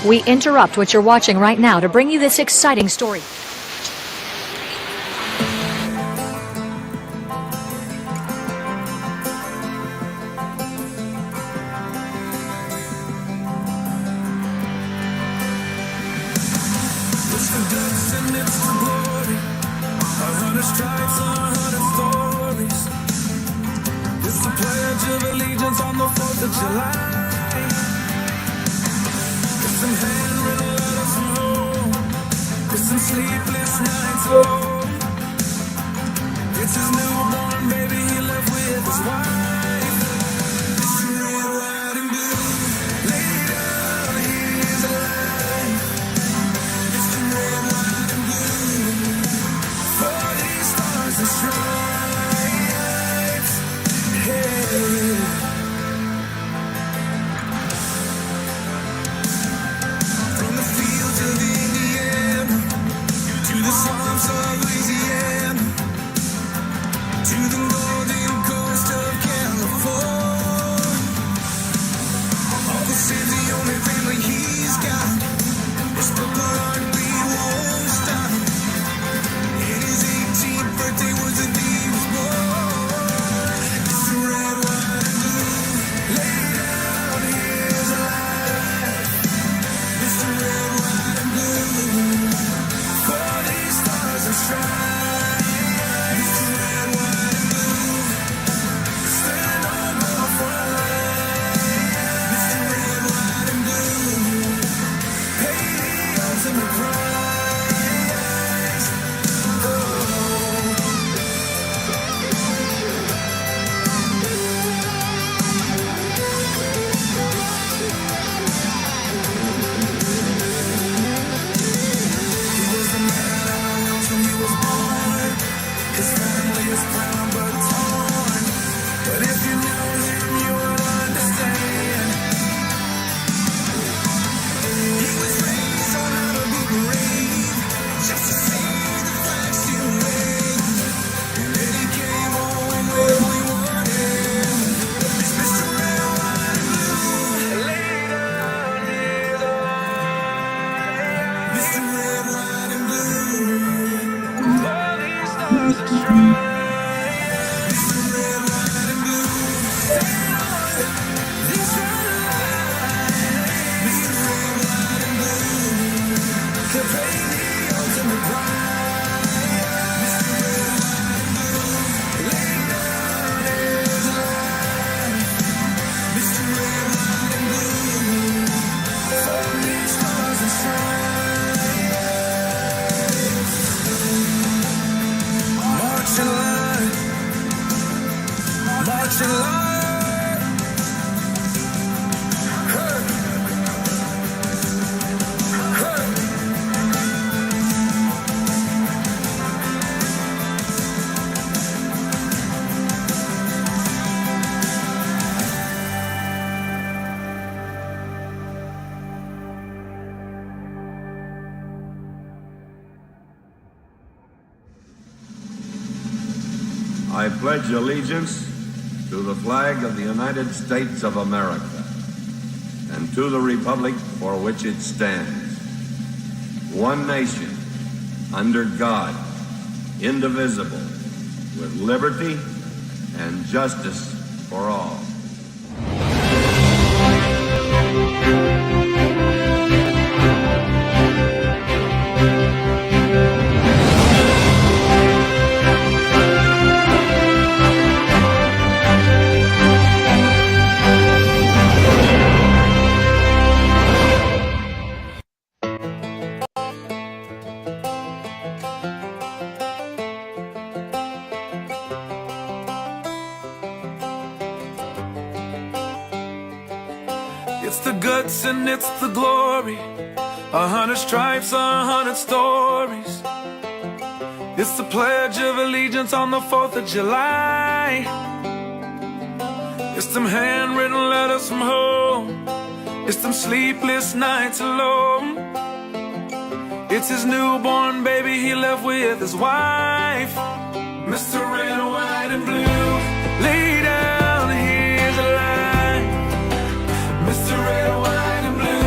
We interrupt what you're watching right now to bring you this exciting story. It's the goods and it's the glory. 100 stripes, 100 stories. It's the pledge of allegiance on the 4th of July. It's some handwritten letters from home. It's some sleepless nights alone. It's his newborn baby he left with his wife. It's red, white, and blue. Lay down, he's alive. It's the red, white, and blue. 40 stars and stripes. Hey. From the fields of Indiana to the swamps of Louisiana to the golden coast of California, Uncle Sam's the only family he's got. His purple heartbeat won't stop. And his 18th birthday was the day he was born. It's the red, white, and blue. Lay down, here's a life. It's the red, white, and blue. 40 stars and stripes. It's the red, white, and blue. Stand on the front line. It's the red, white, and blue. Pay the ultimate price. Oh. He was the man I was when he was born. His family is proud but torn. But if you knew him, you would understand. He was raised on how to be brave, just to see the flags you wave. And then he came home where we wanted. It's Mr. Red, White, and Blue. Lay down his life. Mr. Red, White, and Blue. All these stars and stripes. Mr. Red, White, and Blue. Stand on this line. Mr. Red, White, and Blue. To pay the ultimate price. Mr. Red, White, and Blue. Lay down his life. Mr. Red, White, and Blue. 40 stars and stripes. Marching line. Marching line. Hey. Hey. I pledge allegiance to the flag of the United States of America and to the republic for which it stands, one nation, under God, indivisible, with liberty and justice for all. It's the guts and it's the glory. 100 stripes, 100 stories. It's the pledge of allegiance on the 4th of July. It's them handwritten letters from home. It's them sleepless nights alone. It's his newborn baby he left with his wife. Mr. Red, White, and Blue. Lay down, here's a line. Mr. Red, White, and Blue.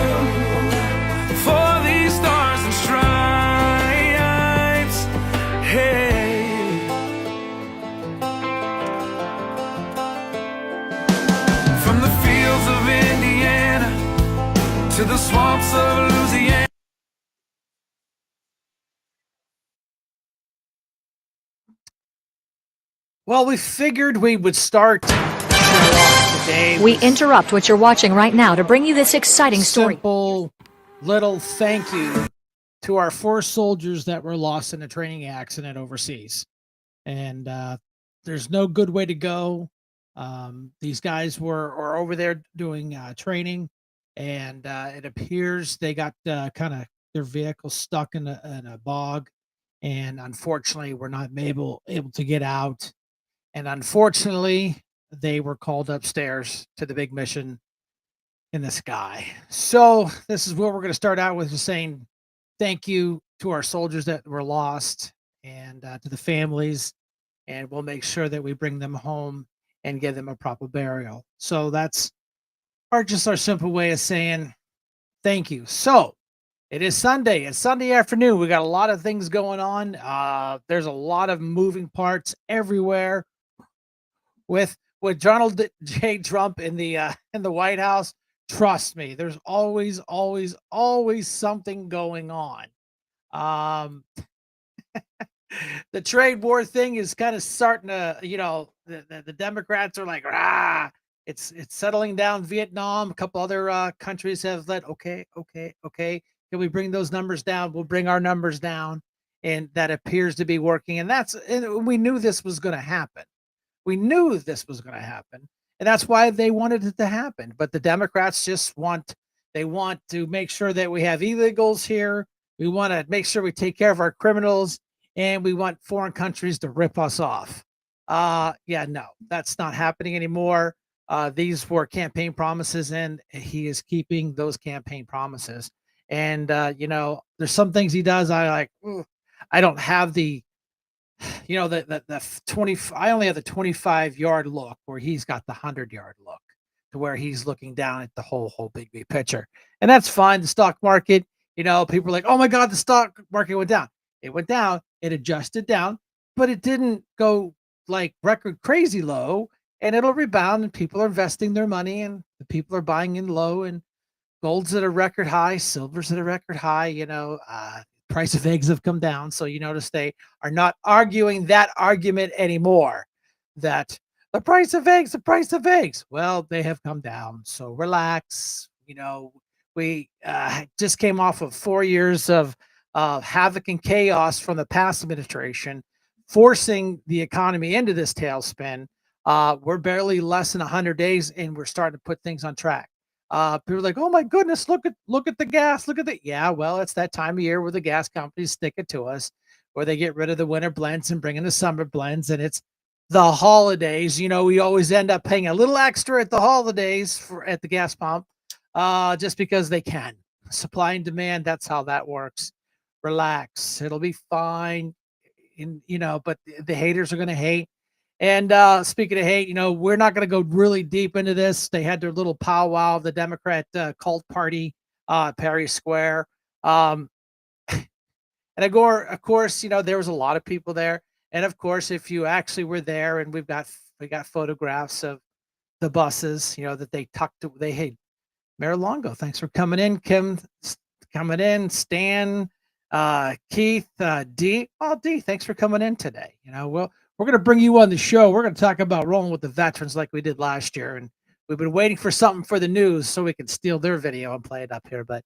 to the swamps of Louisiana. Well, we figured we would start the show off today. We with interrupt what you're watching right now to bring you this exciting story. simple little thank you to our 4 soldiers that were lost in a training accident overseas. And there's no good way to go. These guys were over there doing training, and it appears they got kind of their vehicle stuck in a bog, and unfortunately, were not able to get out. And unfortunately, they were called upstairs to the big mission in the sky. So this is what we're going to start out with, just saying thank you to our soldiers that were lost, and to the families, and we'll make sure that we bring them home and give them a proper burial. So that's just our simple way of saying thank you. So it is Sunday. It's Sunday afternoon. We got a lot of things going on. There's a lot of moving parts everywhere with Donald J. Trump in the White House. Trust me, there's always something going on. Um, the trade war thing is kind of starting to, the Democrats are like, ah, it's settling down. Vietnam, a couple other countries have let, okay. Can we bring those numbers down? We'll bring our numbers down. And that appears to be working. And we knew this was going to happen. We knew this was going to happen. And that's why they wanted it to happen. But the Democrats they want to make sure that we have illegals here. We want to make sure we take care of our criminals, and we want foreign countries to rip us off. No, that's not happening anymore. These were campaign promises, and he is keeping those campaign promises. And there's some things he does I like. I don't have the 20. I only have the 25-yard look, where he's got the 100-yard look, to where he's looking down at the whole big picture. And that's fine. The stock market, people are like, oh my God, the stock market went down. It went down. It adjusted down, but it didn't go like record crazy low, and it'll rebound, and people are investing their money, and the people are buying in low, and gold's at a record high, silver's at a record high. Price of eggs have come down. So you notice they are not arguing that argument anymore, that the price of eggs. Well, they have come down. So relax. We just came off of 4 years of havoc and chaos from the past administration, forcing the economy into this tailspin. We're barely less than 100 days, and we're starting to put things on track. People are like, oh my goodness, look at the gas, yeah, well, it's that time of year where the gas companies stick it to us, where they get rid of the winter blends and bring in the summer blends, and it's the holidays. We always end up paying a little extra at the holidays at the gas pump, just because they can. Supply and demand, that's how that works. Relax, it'll be fine. But the haters are going to hate. And speaking of hate, we're not going to go really deep into this. They had their little powwow of the Democrat cult party, Perry Square. And of course, there was a lot of people there. And of course, if you actually were there, and we got photographs of the buses, that they tucked. Hey, Mayor Longo, thanks for coming in. Kim coming in. Stan, Keith, D. Oh, D, thanks for coming in today. We're going to bring you on the show. We're going to talk about rolling with the veterans like we did last year. And we've been waiting for something for the news so we can steal their video and play it up here. But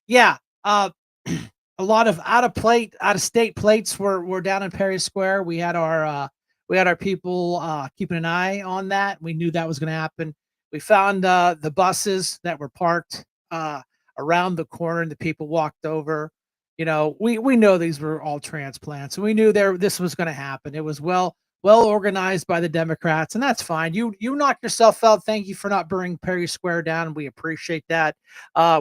yeah, a lot of out of state plates were down in Perry Square. We had our people keeping an eye on that. We knew that was going to happen. We found the buses that were parked around the corner, and the people walked over. We know these were all transplants, and we knew this was going to happen. It was well organized by the Democrats, and that's fine. You knocked yourself out. Thank you for not burning Perry Square down. We appreciate that.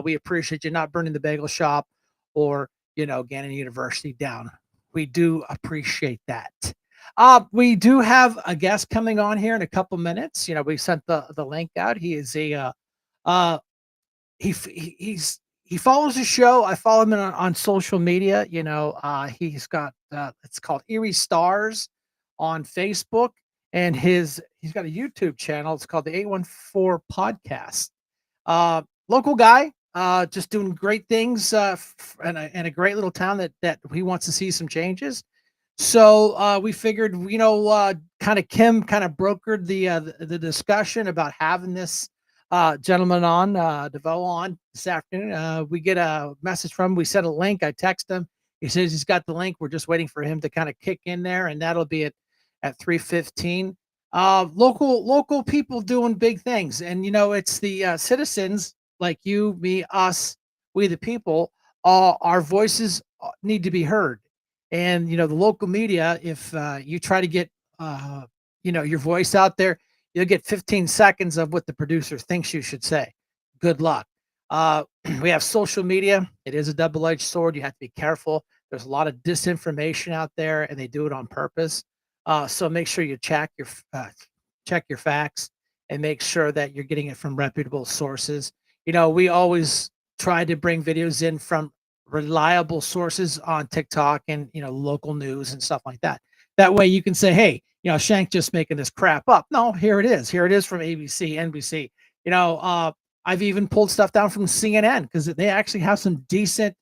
We appreciate you not burning the bagel shop or Gannon University down. We do appreciate that. We do have a guest coming on here in a couple minutes. We sent the link out. He is he follows the show. I follow him on social media. He's got it's called Eerie Stars on Facebook, and he's got a YouTube channel. It's called the 814 Podcast. Local guy, just doing great things, and a great little town that he wants to see some changes. So we figured, kind of Kim kind of brokered the discussion about having this gentleman on, DeVoe on this afternoon. We get a message from him. We sent a link. I text him. He says he's got the link. We're just waiting for him to kind of kick in there, and that'll be at 3:15. Local people doing big things, and it's the citizens like you, me, us, we the people. Our voices need to be heard, and the local media. If you try to get your voice out there, you'll get 15 seconds of what the producer thinks you should say. Good luck. We have social media. It is a double-edged sword. You have to be careful. There's a lot of disinformation out there, and they do it on purpose. So make sure you check your facts and make sure that you're getting it from reputable sources. We always try to bring videos in from reliable sources on TikTok and local news and stuff like that. That way you can say, hey, Shank just making this crap up. No, here it is. Here it is from ABC, NBC. I've even pulled stuff down from CNN because they actually have some decent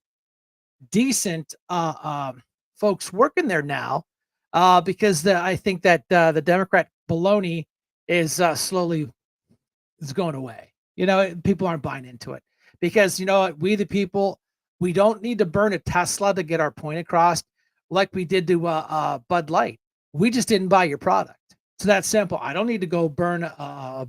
folks working there now, because I think that the Democrat baloney is slowly is going away. People aren't buying into it because what, we the people, we don't need to burn a Tesla to get our point across, like we did to Bud Light. We just didn't buy your product. It's that simple. I don't need to go burn a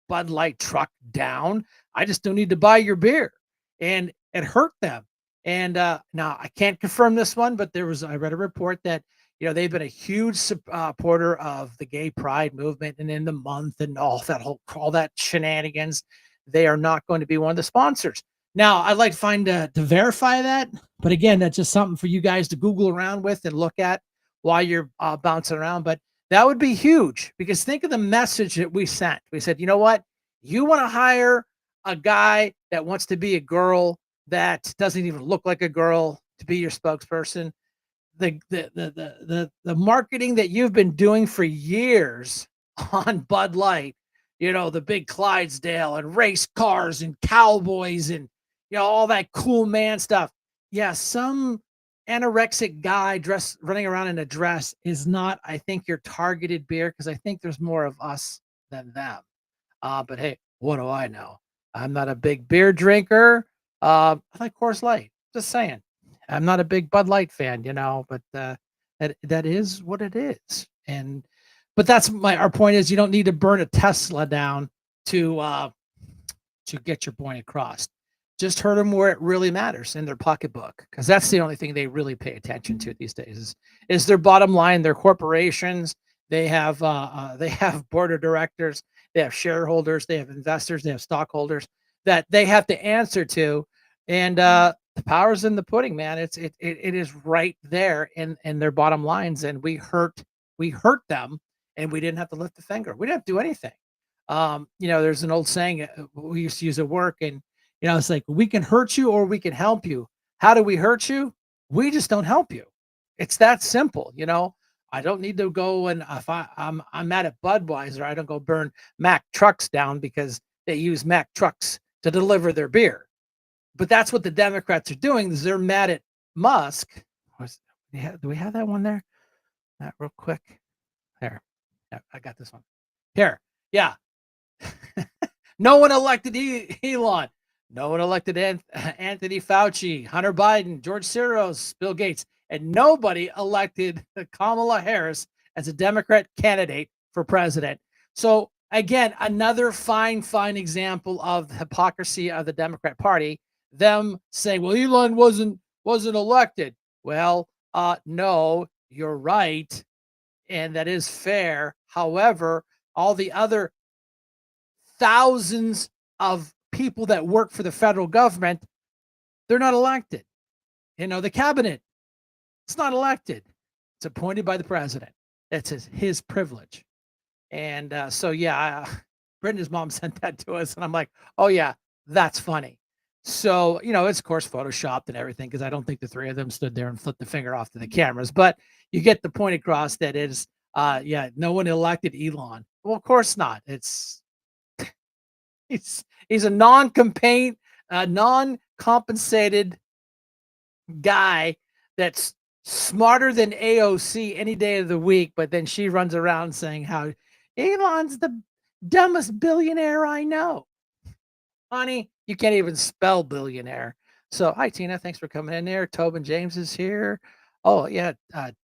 Bud Light truck down. I just don't need to buy your beer, and it hurt them. And now I can't confirm this one, but I read a report that they've been a huge supporter of the gay pride movement and in the month and all that shenanigans. They are not going to be one of the sponsors. Now, I'd like to find to verify that, but again, that's just something for you guys to Google around with and look at while you're bouncing around. But that would be huge, because think of the message that we sent. We said, you know what? You want to hire a guy that wants to be a girl that doesn't even look like a girl to be your spokesperson. The marketing that you've been doing for years on Bud Light, the big Clydesdale and race cars and cowboys and all that cool man stuff. Yeah, some anorexic guy running around in a dress is not, I think, your targeted beer, because I think there's more of us than them. But hey, what do I know? I'm not a big beer drinker. I like Coors Light. Just saying. I'm not a big Bud Light fan, but that is what it is. But that's our point is, you don't need to burn a Tesla down to get your point across. Just hurt them where it really matters, in their pocketbook, because that's the only thing they really pay attention to these days is their bottom line. Their corporations, they have board of directors, they have shareholders, they have investors, they have stockholders that they have to answer to, and the power's in the pudding, man. It is right there in their bottom lines, and we hurt them, and we didn't have to lift a finger. We didn't have to do anything. There's an old saying we used to use at work, and it's like, we can hurt you or we can help you. How do we hurt you? We just don't help you. It's that simple. I don't need to go, and if I'm mad at Budweiser, I don't go burn Mack trucks down because they use Mack trucks to deliver their beer. But that's what the Democrats are doing, is they're mad at Musk. Do we have that one there? That real quick. There. Yeah, I got this one. Here. Yeah. No one elected Elon. No one elected Anthony Fauci, Hunter Biden, George Soros, Bill Gates, and nobody elected Kamala Harris as a Democrat candidate for president. So again, another fine example of the hypocrisy of the Democrat Party. Them saying, well, Elon wasn't elected. Well, no, you're right, and that is fair. However, all the other thousands of people that work for the federal government, they're not elected. The cabinet, it's not elected. It's appointed by the president. That's his privilege. And so, yeah, Brenda's mom sent that to us, and I'm like, oh, yeah, that's funny. So, it's, of course, photoshopped and everything, because I don't think the three of them stood there and flipped the finger off to the cameras. But you get the point across that it is, no one elected Elon. Well, of course not. He's a non-campaign a non-compensated guy that's smarter than AOC any day of the week, but then she runs around saying how Elon's the dumbest billionaire I know. Honey, you can't even spell billionaire. So, hi, Tina. Thanks for coming in there. Tobin James is here. Oh, yeah.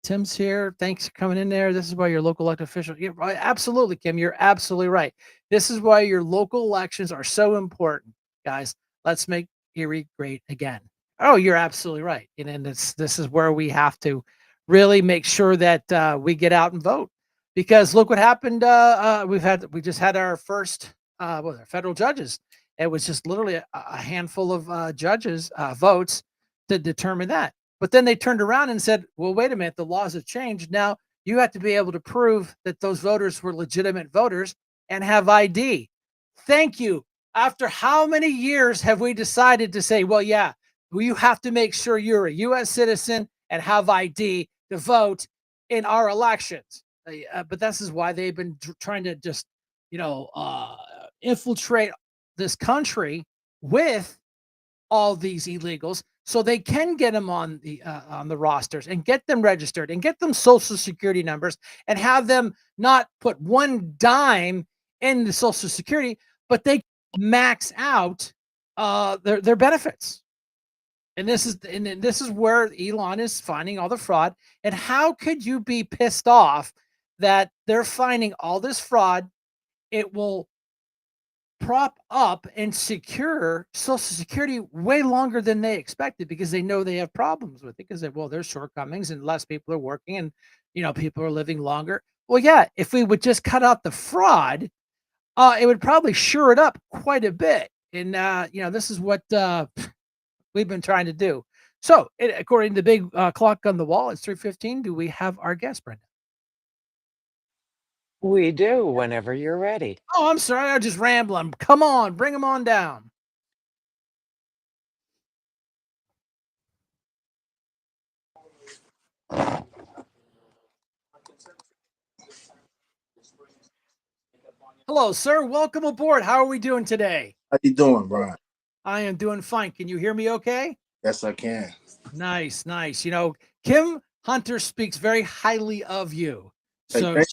Tim's here. Thanks for coming in there. This is why your local elected official. Yeah, right. Absolutely, Kim. You're absolutely right. This is why your local elections are so important, guys. Let's make Erie great again. Oh, you're absolutely right. And this is where we have to really make sure that we get out and vote, because look what happened. We just had our first federal judges. It was just literally a handful of judges votes to determine that. But then they turned around and said, well, wait a minute, the laws have changed. Now you have to be able to prove that those voters were legitimate voters and have ID. Thank you. After how many years have we decided to say, well, yeah, you have to make sure you're a U.S. citizen and have ID to vote in our elections? But this is why they've been trying to just, infiltrate this country with all these illegals so they can get them on the rosters and get them registered and get them social security numbers and have them not put one dime in the social security, but they max out their benefits. And this is where Elon is finding all the fraud. And how could you be pissed off that they're finding all this fraud? It will prop up and secure Social Security way longer than they expected, because they know they have problems with it, because there's shortcomings and less people are working, and people are living longer. Well, yeah, if we would just cut out the fraud, it would probably sure it up quite a bit. And this is what we've been trying to do. So, according to the big clock on the wall, it's 3:15. Do we have our guest, Brenda? We do whenever you're ready. Oh, I'm sorry. I'm just rambling. Come on, bring them on down. Hello, sir. Welcome aboard. How are we doing today? How you doing, Brian? I am doing fine. Can you hear me okay? Yes, I can. Nice, nice. Kim Hunter speaks very highly of you. Hey, So thank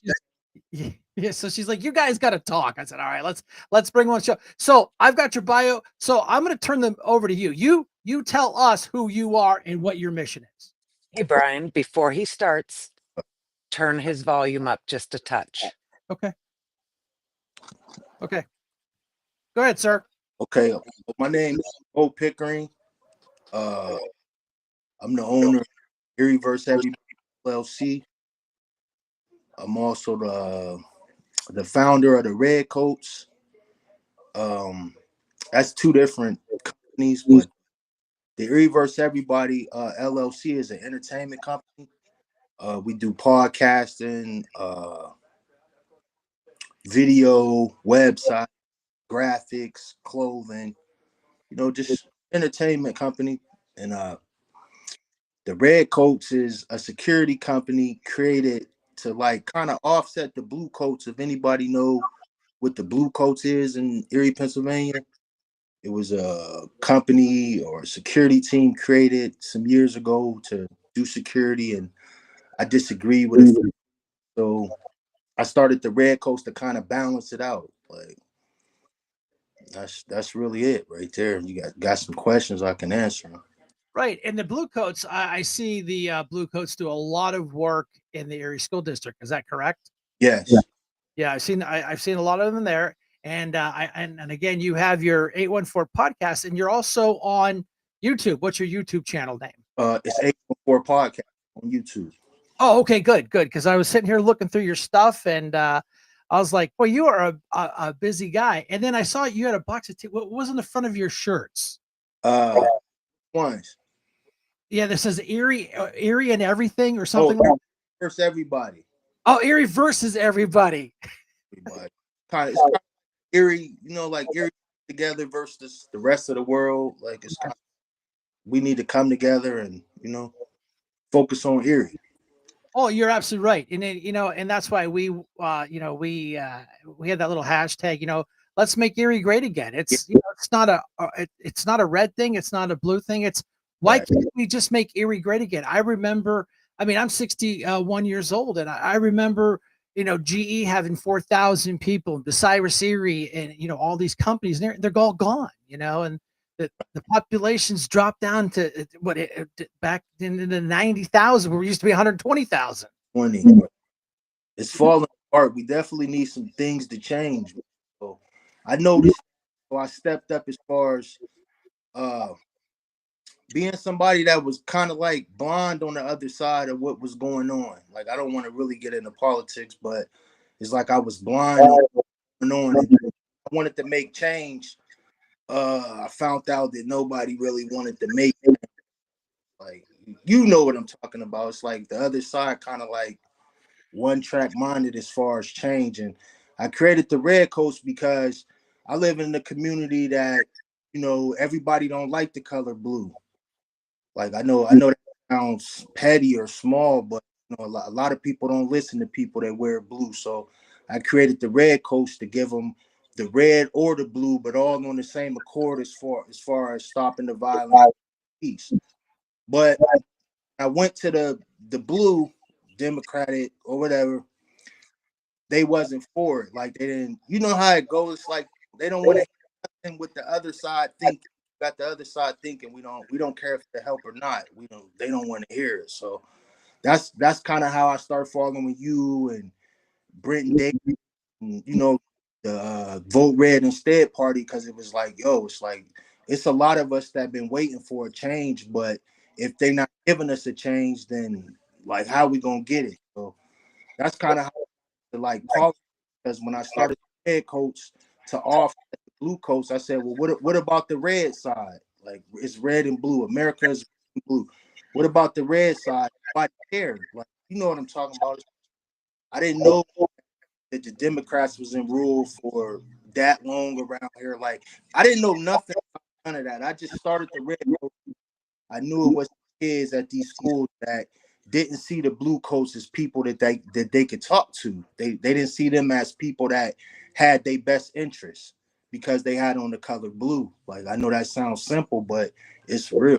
so she's like, you guys got to talk. I said, all right, let's bring one show. So I've got your bio. So I'm going to turn them over to you. You tell us who you are and what your mission is. Hey, Brian, before he starts, turn his volume up just a touch. Okay. Okay. Go ahead, sir. Okay, my name is Bo Pickering. I'm the owner of Erie vs. Everybody LLC. I'm also the founder of the Red Coats. That's two different companies, but the Erie vs. Everybody LLC is an entertainment company. We do podcasting, video, website, graphics, clothing, just entertainment company. And the Red Coats is a security company created to kind of offset the Blue Coats. If anybody know what the Blue Coats is in Erie, Pennsylvania, it was a company or a security team created some years ago to do security, and I disagree with it. So I started the Red Coats to kind of balance it out. That's really it right there. You got some questions I can answer. Right. And the Blue Coats, I see the Blue Coats do a lot of work in the Erie School District. Is that correct? Yes. Yeah, I've seen a lot of them there. And and again, you have your 814 podcast, and you're also on YouTube. What's your YouTube channel name? It's 814 podcast on YouTube. Oh, okay, good. Because I was sitting here looking through your stuff, and I was like, well, you are a busy guy. And then I saw you had a box of what was in the front of your shirts? Ones. Yeah, this says Erie and everything or something. Versus everybody. Oh, Erie versus everybody. Everybody. It's kind of Erie, like Erie together versus the rest of the world. We need to come together and focus on Erie. Oh, you're absolutely right. And then, and that's why we had that little hashtag, let's make Erie great again. It's it's not it's not a red thing. It's not a blue thing. It's why Right. can't we just make Erie great again? I remember. I mean, I'm 61 years old, and I remember GE having 4,000 people, the Cyrus Erie, and all these companies. They're all gone. And the population's dropped down to back in the 90,000, where we used to be 120,000. 20. It's falling apart. We definitely need some things to change. So I noticed. So I stepped up as far as uh being somebody that was kind of like blind on the other side of what was going on. Like I don't want to really get into politics, but it's like I was blind on what's going on. And I wanted to make change. I found out that nobody really wanted to make it. Like you know what I'm talking about. It's like the other side kind of like one track minded as far as change. And I created the Red Coats because I live in a community that, everybody don't like the color blue. Like I know that sounds petty or small, but a lot of people don't listen to people that wear blue. So I created the Red Coats to give them the red or the blue, but all on the same accord as far as stopping the violence, peace. But I went to the blue Democratic or whatever. They wasn't for it. Like they didn't. You know how it goes. It's like they don't want to hear nothing with the other side thinking. Got the other side thinking we don't care if they help or not. They don't want to hear it. So that's kind of how I start following you and Brenton Davis and the Vote Red Instead party, because it was like, it's like it's a lot of us that been waiting for a change, but if they not giving us a change, then like how we gonna get it? So that's kind of how to like politics, because when I started the Red Coats to off the blue coats, I said, well, what about the red side? Like it's red and blue. America is blue. What about the red side? Nobody cared. Like you know what I'm talking about. I didn't know that the Democrats was in rule for that long around here. Like I didn't know nothing about none of that. I just started the Red Coat. I knew it was kids at these schools that didn't see the blue coats as people that they could talk to. They didn't see them as people that had their best interests because they had on the color blue. Like I know that sounds simple, but it's real.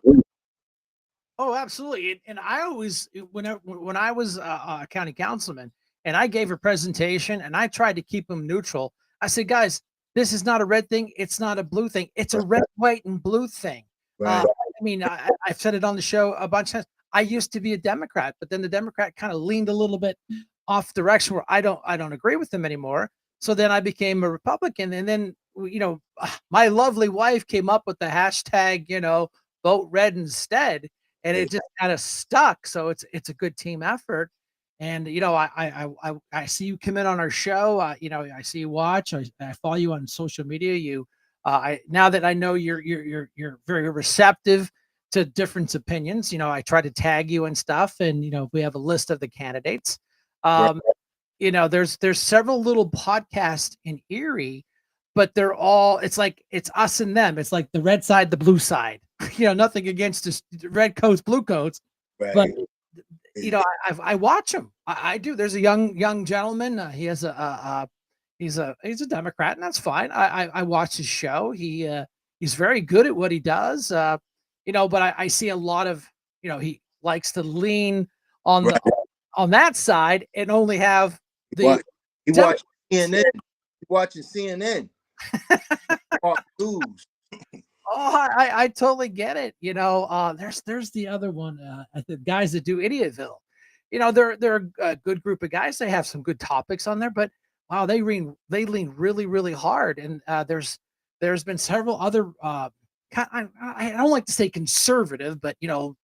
Oh, absolutely. And I always, when I was a county councilman and I gave a presentation and I tried to keep them neutral, I said, guys, this is not a red thing. It's not a blue thing. It's a red, white, and blue thing. Right, I mean, I've said it on the show a bunch of times. I used to be a Democrat, but then the Democrat kind of leaned a little bit off direction where I don't agree with them anymore. So then I became a Republican, and then my lovely wife came up with the hashtag, vote red instead, and it just kind of stuck. So it's a good team effort. And I see you come in on our show. I see you watch. I follow you on social media. I now that I know you're very receptive to different opinions. I try to tag you and stuff, and we have a list of the candidates. right, Um, there's several little podcasts in Erie, but they're all it's us and them. It's like the red side, the blue side. Nothing against just red coats, blue coats, but right. I watch him. I do. There's a young gentleman. He has he's a Democrat, and that's fine. I watch his show. He's very good at what he does. But I see a lot of he likes to lean on the Right. on that side and only have He the watch, he Democrats. watching CNN. He watching CNN. Fox News. Oh, I totally get it. There's the other one, the guys that do Idiotville. They're a good group of guys. They have some good topics on there, but wow, they lean really really hard. And there's been several other I don't like to say conservative, but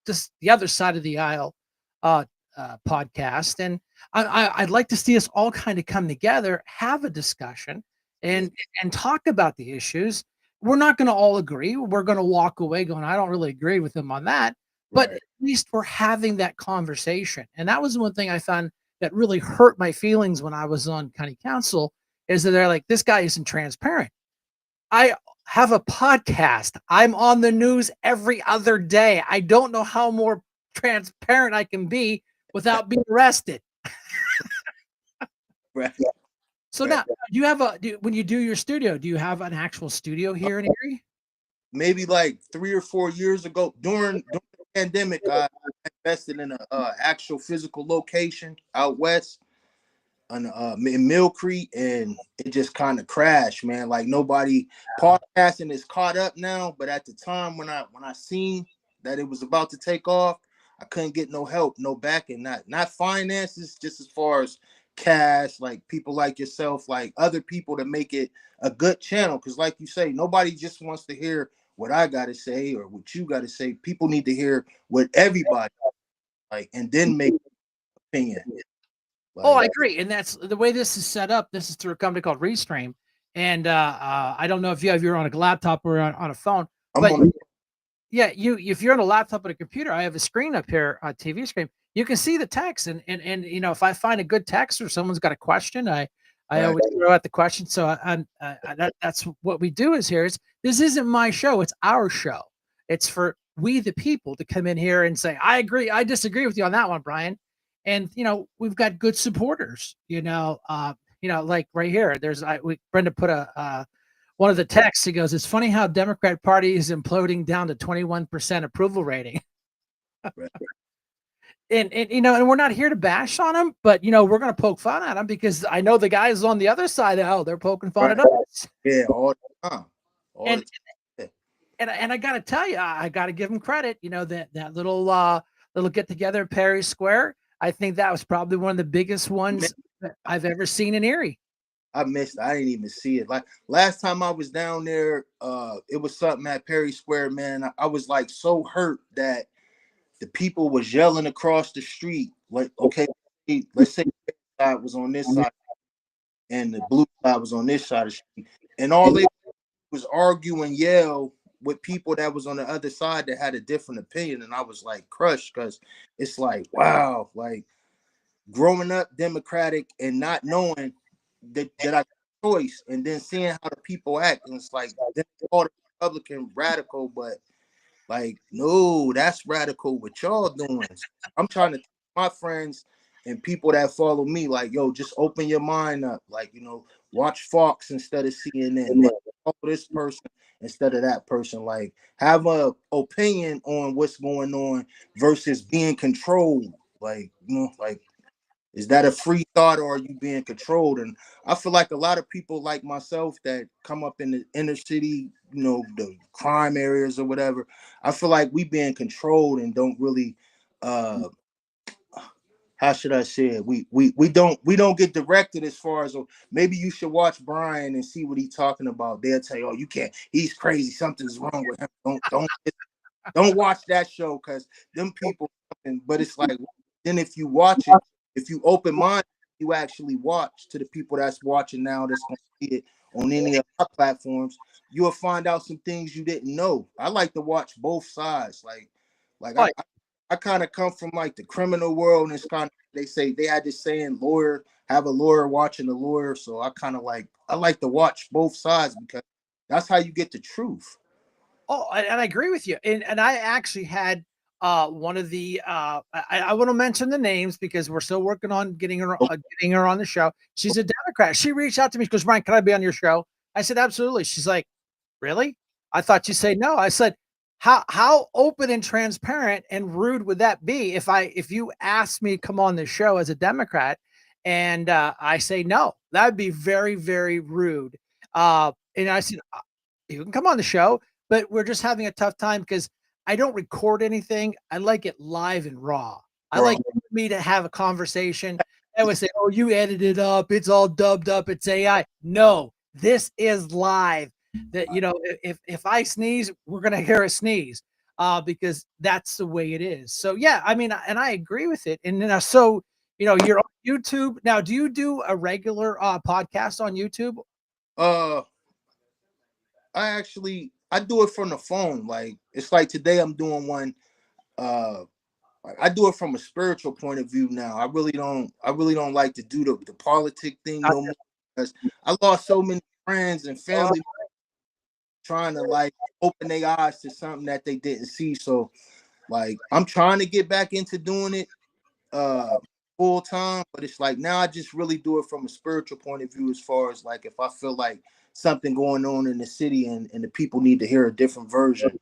just the other side of the aisle uh, podcast. And I'd like to see us all kind of come together, have a discussion, Yeah, and talk about the issues. We're not going to all agree. We're going to walk away going, I don't really agree with them on that. But right. at least we're having that conversation. And that was one thing I found that really hurt my feelings when I was on county council is that they're like, this guy isn't transparent. I have a podcast. I'm on the news every other day. I don't know how more transparent I can be without being arrested. Right. So Right. now, do you have when you do your studio, do you have an actual studio here in Erie? Maybe like 3 or 4 years ago, during the pandemic, I invested in a actual physical location out west in Mill Creek, and it just kind of crashed, man. Like nobody podcasting is caught up now, but at the time when I seen that it was about to take off, I couldn't get no help, no backing, not finances, just as far as cash, like people like yourself, like other people to make it a good channel. Because like you say, nobody just wants to hear what I gotta say or what you gotta say. People need to hear what everybody like, and then make opinion. Oh, I Like agree, and that's the way this is set up. This is through a company called Restream, and I don't know if you're on a laptop or on a phone, I'm but on. yeah, if you're on a laptop and a computer, I have a screen up here, a TV screen. You can see the text, and you know, if I find a good text or someone's got a question, I Right. always throw out the question. So that's what we do is here. This isn't my show; it's our show. It's for we the people to come in here and say, I agree, I disagree with you on that one, Brian. And you know, we've got good supporters. You know, like right here, Brenda put a one of the texts. He goes, "It's funny how Democrat Party is imploding down to 21% approval rating." Right. And you know, and we're not here to bash on them, but you know, we're going to poke fun at them because I know the guys on the other side. Oh, they're poking fun Right. at us. Yeah, all the time. All And the time. and I got to tell you, I got to give them credit. You know, that little get together at Perry Square. I think that was probably one of the biggest ones that I've ever seen in Erie. I missed. I didn't even see it. Like last time I was down there, it was something at Perry Square, man. I was like so hurt that the people was yelling across the street. Like, okay, let's say the red side was on this side and the blue side was on this side of the street, and all they was argue and yell with people that was on the other side that had a different opinion, and I was like crushed because it's like, wow, like growing up Democratic and not knowing that I got a choice, and then seeing how the people act, and it's like they call the Republican radical, but like no, that's radical what y'all doing. I'm trying to tell my friends and people that follow me, like, yo, just open your mind up, like, you know, watch Fox instead of CNN, like follow this person instead of that person, like have a opinion on what's going on versus being controlled, like, you know, like is that a free thought or are you being controlled? And I feel like a lot of people like myself that come up in the inner city, you know, the crime areas or whatever, I feel like we being controlled and don't really uh how should I say it? We don't get directed as far as, oh, maybe you should watch Brian and see what he's talking about. They'll tell you, oh, you can't, he's crazy, something's wrong with him. Don't watch that show because them people. But it's like, then if you watch it, if you open mind, you actually watch to the people that's watching now that's going to see it on any of our platforms. You'll find out some things you didn't know. I like to watch both sides. Like Right. I kind of come from like the criminal world, and it's kind of, they say they had this saying, lawyer have a lawyer watching a lawyer. So I like to watch both sides because that's how you get the truth. Oh, and I agree with you. And I actually had one of the I want to mention the names because we're still working on getting her on the show. She's a Democrat. She reached out to me. She goes, Ryan, can I be on your show? I said, absolutely. She's like, really? I thought you say no. I said, how open and transparent and rude would that be if you asked me to come on the show as a Democrat and I say no? That'd be very, very rude. And I said, you can come on the show, but we're just having a tough time because I don't record anything. I like it live and raw. I Bro, like me to have a conversation. I would say, "Oh, you edited it up. It's all dubbed up. It's AI." No, this is live. That you know, if I sneeze, we're gonna hear a sneeze, because that's the way it is. So yeah, I mean, and I agree with it. And then so you know, you're on YouTube now. Do you do a regular podcast on YouTube? uh I do it from the phone. Like it's like today I'm doing one. Uh, I do it from a spiritual point of view now. I really don't like to do the politic thing no more because I lost so many friends and family trying to like open their eyes to something that they didn't see. So like I'm trying to get back into doing it. full time, but it's like now I just really do it from a spiritual point of view, as far as like if I feel like something going on in the city and the people need to hear a different version,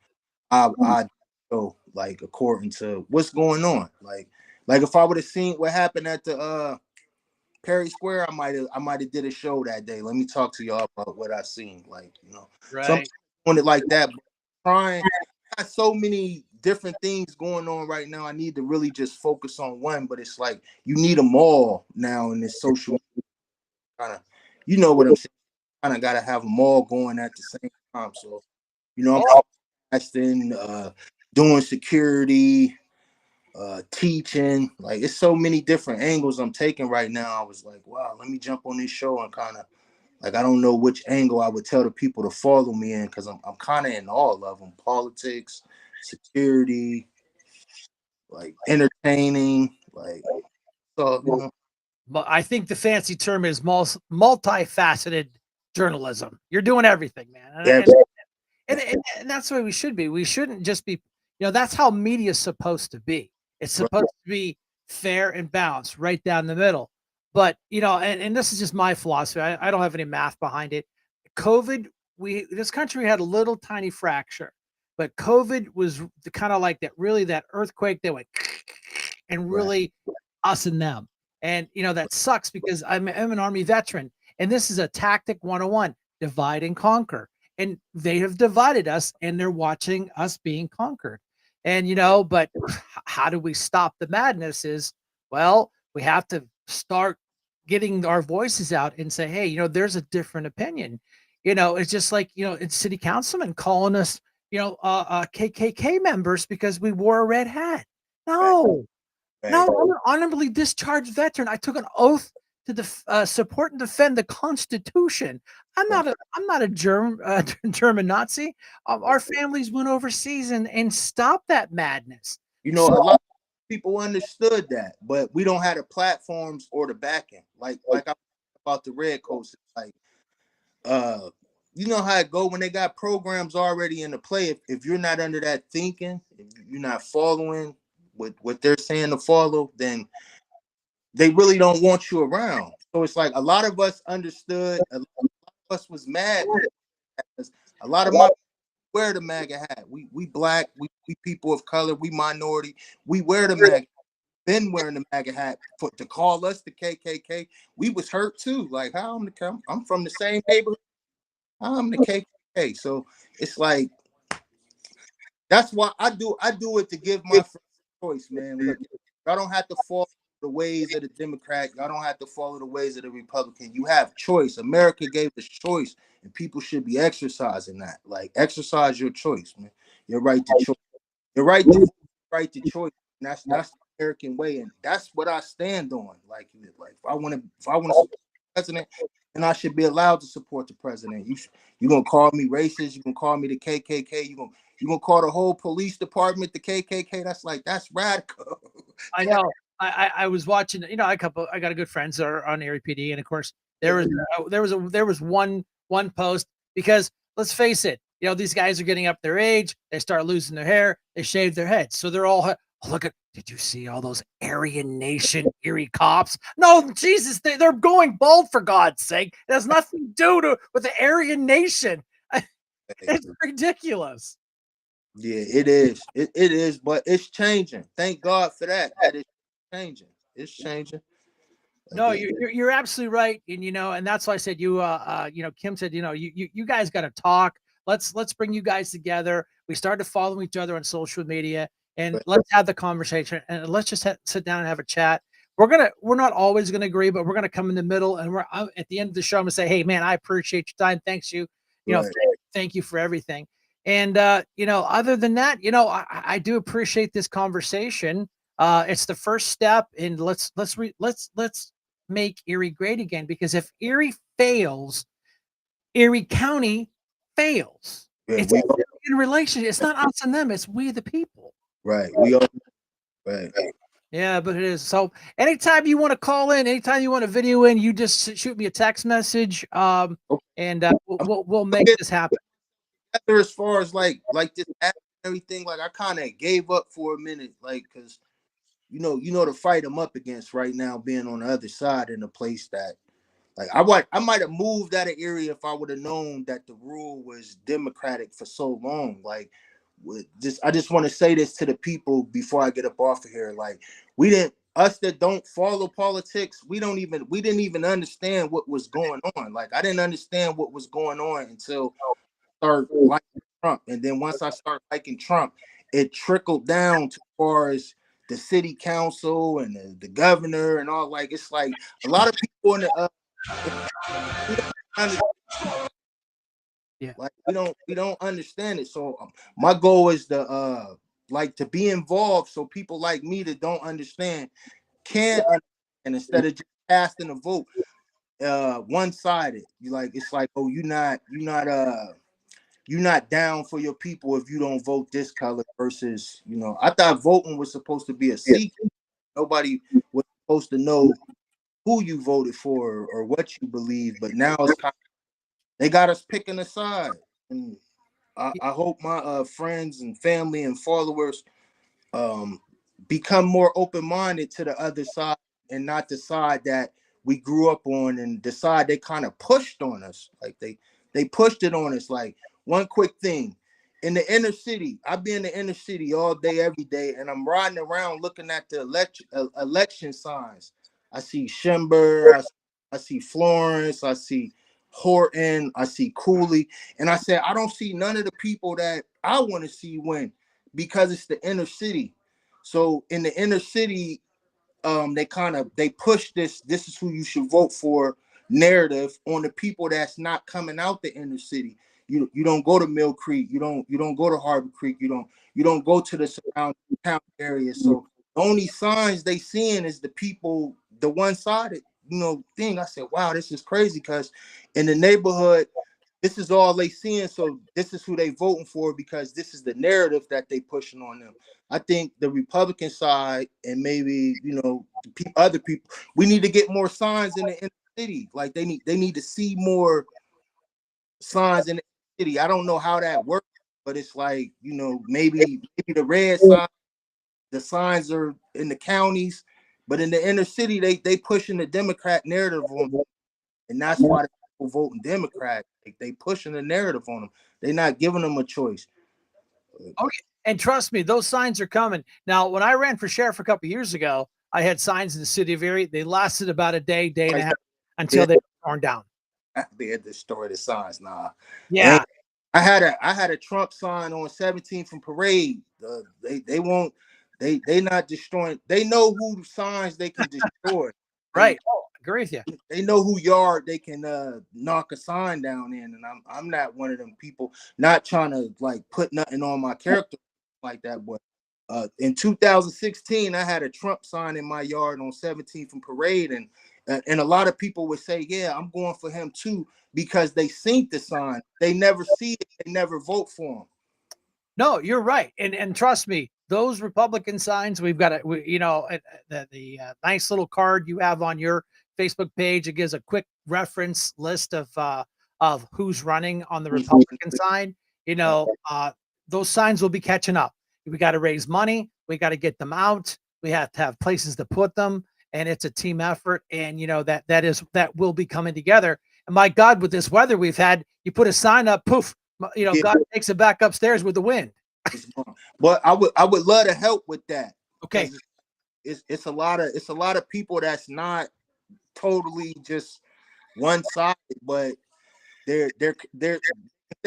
I go like according to what's going on. Like if I would have seen what happened at the Perry Square, I might have did a show that day. Let me talk to y'all about what I seen. Like, some Right. doing it like that, but trying. I got so many different things going on right now. I need to really just focus on one, but it's like you need them all now in this social kind of, you know what I'm saying? Kind of got to have them all going at the same time. So, I'm podcasting, doing security, teaching. Like, it's so many different angles I'm taking right now. I was like, wow, let me jump on this show and kind of like, I don't know which angle I would tell the people to follow me in, because I'm kind of in all of them: politics, security, like entertaining, like, so But I think the fancy term is multifaceted journalism. You're doing everything, man. yeah, And that's the way we should be. We shouldn't just be, that's how media is supposed to be. It's supposed to be fair and balanced, right down the middle. But, and this is just my philosophy. I don't have any math behind it. COVID, this country had a little tiny fracture, but COVID was kind of like that earthquake that went and really us and them. And, that sucks because I'm an Army veteran, and this is a tactic 101, divide and conquer. And they have divided us, and they're watching us being conquered. And, but how do we stop the madness well, we have to start getting our voices out and say, hey, there's a different opinion. It's just like, it's city councilmen calling us, KKK members because we wore a red hat. No, no, I'm an honorably discharged veteran. I took an oath to support and defend the Constitution. I'm not a German Nazi. Our families went overseas and stopped that madness. a lot of people understood that, but we don't have the platforms or the backing. Like I about the red coats, like you know how it go when they got programs already in the play. If you're not under that thinking, if you're not following what they're saying to follow, then they really don't want you around. So it's like a lot of us understood, a lot of us was mad because a lot of my wear the MAGA hat. We black, we people of color, we minority, we wear the MAGA. Been wearing the MAGA hat to call us the KKK. We was hurt too. Like, how I'm from the same neighborhood. I'm the KKK. So it's like, that's why I do it, to give my friends choice, man. Look, y'all don't have to follow the ways of the Democrat. Y'all don't have to follow the ways of the Republican. You have choice. America gave us choice, and people should be exercising that. Like, exercise your choice, man. Your right to choice. Your right to choice. And that's the American way, and that's what I stand on. Like if I want to support the president, then I should be allowed to support the president. You gonna call me racist? You gonna call me the KKK? You gonna call the whole police department the KKK? That's radical. I know. I was watching. I got a good friends that are on Erie PD, and of course there was one post, because let's face it, these guys are getting up their age, they start losing their hair, they shave their heads, so they're all. Did you see all those Aryan Nation Erie cops? No, Jesus, they're going bald, for God's sake. It has nothing to do with the Aryan Nation. It's ridiculous. Yeah, it is. It is, but it's changing. Thank God for that. That it's changing. It's changing. No, you're absolutely right, and that's why I said Kim said, you guys got to talk. Let's bring you guys together. We started following each other on social media, and let's have the conversation, and let's just sit down and have a chat. We're not always gonna agree, but we're gonna come in the middle, and at the end of the show, I'm gonna say, hey man, I appreciate your time. Thanks thank you for everything. And other than that, I do appreciate this conversation. It's the first step, and let's make Erie great again, because if Erie fails, Erie County fails. It's in relation. It's not us and them. It's we the people. Right. We all right. Yeah, but it is. So anytime you want to call in, anytime you want to video in, you just shoot me a text message. And we'll make this happen. As far as like this app and everything, like I kind of gave up for a minute, like because to fight I'm up against right now, being on the other side in a place that, like, I might have moved out of area if I would have known that the rule was Democratic for so long. Like, I just want to say this to the people before I get up off of here. Like, us that don't follow politics, we didn't even understand what was going on. Like, I didn't understand what was going on until I started liking Trump, and then once I started liking Trump, it trickled down to far as the city council and the governor and all. Like, it's like a lot of people in the we don't understand, Yeah. like we don't understand it. So my goal is to be involved, so people like me that don't understand can understand, instead of just casting a vote one-sided. It's like, oh, you're not down for your people if you don't vote this color, versus, I thought voting was supposed to be a secret. Nobody was supposed to know who you voted for or what you believe, but now it's kind of, they got us picking a side. And I hope my friends and family and followers um, become more open-minded to the other side, and not the side that we grew up on, and the side they kind of pushed on us. Like, they pushed it on us. Like, one quick thing, in the inner city, I be in the inner city all day, every day, and I'm riding around looking at the election signs. I see Schember, I see Florence, I see Horton, I see Cooley, and I said, I don't see none of the people that I want to see win, because it's the inner city. So in the inner city, they push this is who you should vote for narrative on the people that's not coming out the inner city. You don't go to Mill Creek, you don't go to Harbor Creek, you don't go to the surrounding town areas. So the only signs they seeing is the people, the one-sided thing. I said, wow, this is crazy, because in the neighborhood, this is all they seeing. So this is who they voting for, because this is the narrative that they pushing on them. I think the Republican side, and maybe other people, we need to get more signs in the city. Like, they need to see more signs in the city. I don't know how that works, but it's like, maybe the red sign, the signs are in the counties, but in the inner city, they pushing the Democrat narrative on them, and that's why people voting Democrat. They pushing the narrative on them. They're not giving them a choice. Oh, and trust me, those signs are coming. Now, when I ran for sheriff a couple of years ago, I had signs in the city of Erie. They lasted about a day and a half until they were torn down. They had to destroy the signs. Nah. Yeah. I had a Trump sign on 17th and Parade. They won't. They not destroying. They know who signs they can destroy. Right. Oh, agree with you. They know who yard they can knock a sign down in, and I'm not one of them people. Not trying to like put nothing on my character like that, but in 2016, I had a Trump sign in my yard on 17th and Parade, and a lot of people would say, "Yeah, I'm going for him too," because they seen the sign. They never see it. They never vote for him. No, you're right, and trust me, those Republican signs, we've got the nice little card you have on your Facebook page. It gives a quick reference list of who's running on the Republican side. Those signs will be catching up. We got to raise money. We got to get them out. We have to have places to put them, and it's a team effort. And that will be coming together. And my God, with this weather we've had, you put a sign up, poof. God takes it back upstairs with the wind. But I would love to help with that. Okay. It's a lot of people that's not totally just one-sided, but they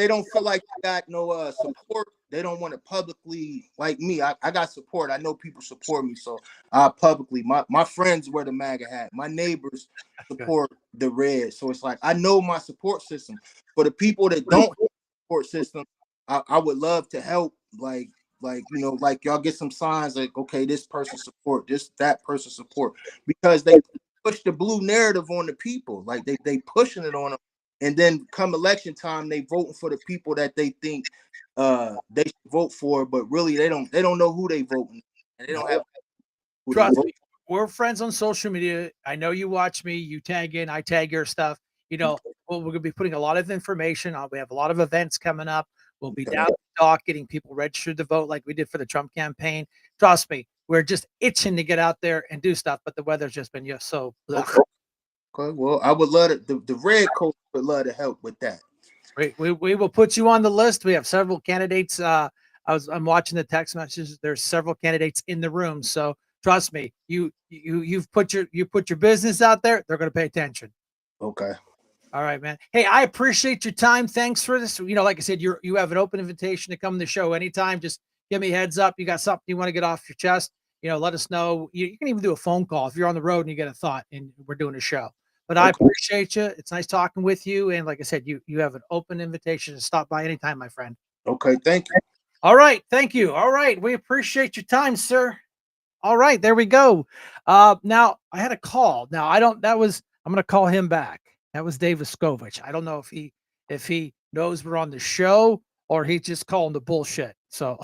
don't feel like they got no support. They don't want to publicly, like me. I got support. I know people support me, so publicly, my friends wear the MAGA hat. My neighbors support the red. So it's like, I know my support system. For the people that don't have a support system, I would love to help. Like y'all get some signs like, okay, this person support, that person support, because they push the blue narrative on the people. Like, they pushing it on them. And then come election time, they voting for the people that they think they should vote for, but really they don't know who they voting, and they don't have who they Trust vote. me, we're friends on social media. I know you watch me, you tag in, I tag your stuff. We're going to be putting a lot of information on. We have a lot of events coming up. We'll be down the dock getting people registered to vote like we did for the Trump campaign. Trust me, we're just itching to get out there and do stuff, but the weather's just been just so. Okay. Okay. Well, I would love to. The red coat would love to help with that. We will put you on the list. We have several candidates. I'm watching the text messages. There's several candidates in the room, so trust me. You've put your business out there. They're going to pay attention. Okay. All right, man. Hey, I appreciate your time. Thanks for this. Like I said, you have an open invitation to come to the show anytime. Just give me a heads up. You got something you want to get off your chest. Let us know. You can even do a phone call if you're on the road and you get a thought and we're doing a show. But I appreciate you. It's nice talking with you. And like I said, you have an open invitation to stop by anytime, my friend. Okay. Thank you. All right. Thank you. All right. We appreciate your time, sir. All right. There we go. Now I had a call. Now I'm going to call him back. That was Dave Viscovich. I don't know if he knows we're on the show or he's just calling the bullshit. So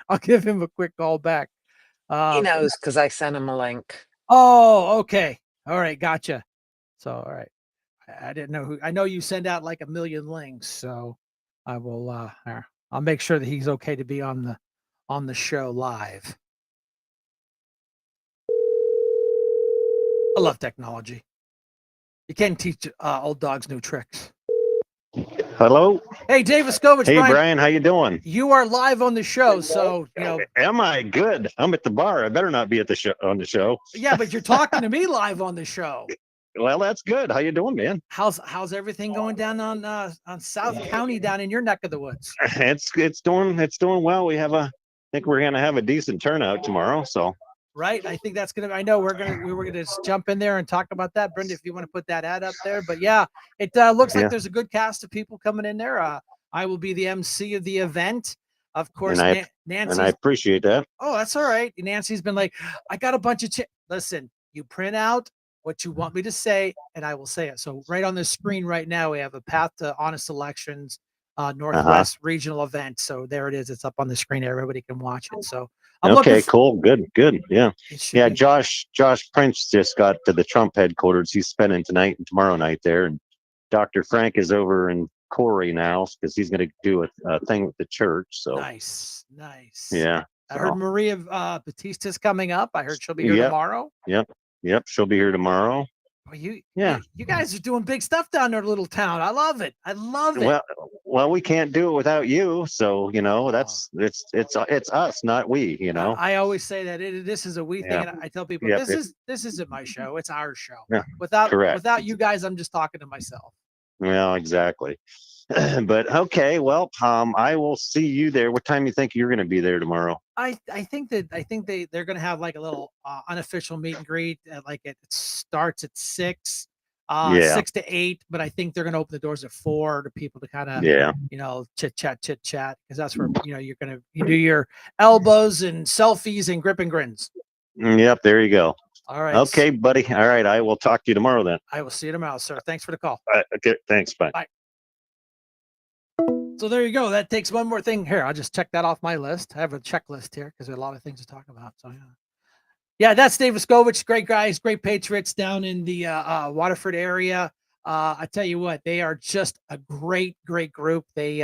I'll give him a quick call back. He knows because I sent him a link. Oh, okay. All right. Gotcha. So, all right. I didn't know I know you send out like a million links. So I will, I'll make sure that he's okay to be on the show live. I love technology. You can't teach old dogs new tricks. Hello. Hey, Dave Viscovich. Hey, Brian, how you doing? You are live on the show, so Am I good? I'm at the bar. I better not be at the show on the show. Yeah, but you're talking to me live on the show. Well, that's good. How you doing, man? How's everything going down on South County down in your neck of the woods? It's doing well. I think we're gonna have a decent turnout tomorrow. So. Right. I think that's I know we were gonna just jump in there and talk about that. Brenda, if you want to put that ad up there. But yeah, it looks like there's a good cast of people coming in there. I will be the MC of the event. Of course, Nancy. And I appreciate that. Oh, that's all right. Nancy's been like, I got a bunch of listen, you print out what you want me to say, and I will say it. So right on the screen right now, we have a Path to Honest Elections Northwest regional event. So there it is. It's up on the screen. Everybody can watch it. So okay, cool. Good. Yeah. Yeah. Josh Prince just got to the Trump headquarters. He's spending tonight and tomorrow night there. And Dr. Frank is over in Corey now because he's going to do a thing with the church. So nice. Yeah. I heard Maria Batista's coming up. I heard she'll be here tomorrow. Yep. She'll be here tomorrow. Well, you guys are doing big stuff down there in little town. I love it. Well, we can't do it without you. So, it's us, not we, I always say that this is a we thing. And I tell people this isn't my show. It's our show. Yeah, without you guys, I'm just talking to myself. Well, exactly. But okay, well, I will see you there. What time do you think you're going to be there tomorrow? I think they're going to have like a little unofficial meet and greet. It starts at 6, 6 to 8. But I think they're going to open the doors at 4 to people to kind of chit chat because that's where you're going to do your elbows and selfies and grip and grins. Yep, there you go. All right. Okay, buddy. All right, I will talk to you tomorrow then. I will see you tomorrow, sir. Thanks for the call. Okay, thanks. Bye. Bye. So there you go. That takes one more thing here. I'll just check that off my list. I have a checklist here because there are a lot of things to talk about. So yeah, that's Dave Viscovich. Great guys, great patriots down in the Waterford area. I tell you what, they are just a great group. They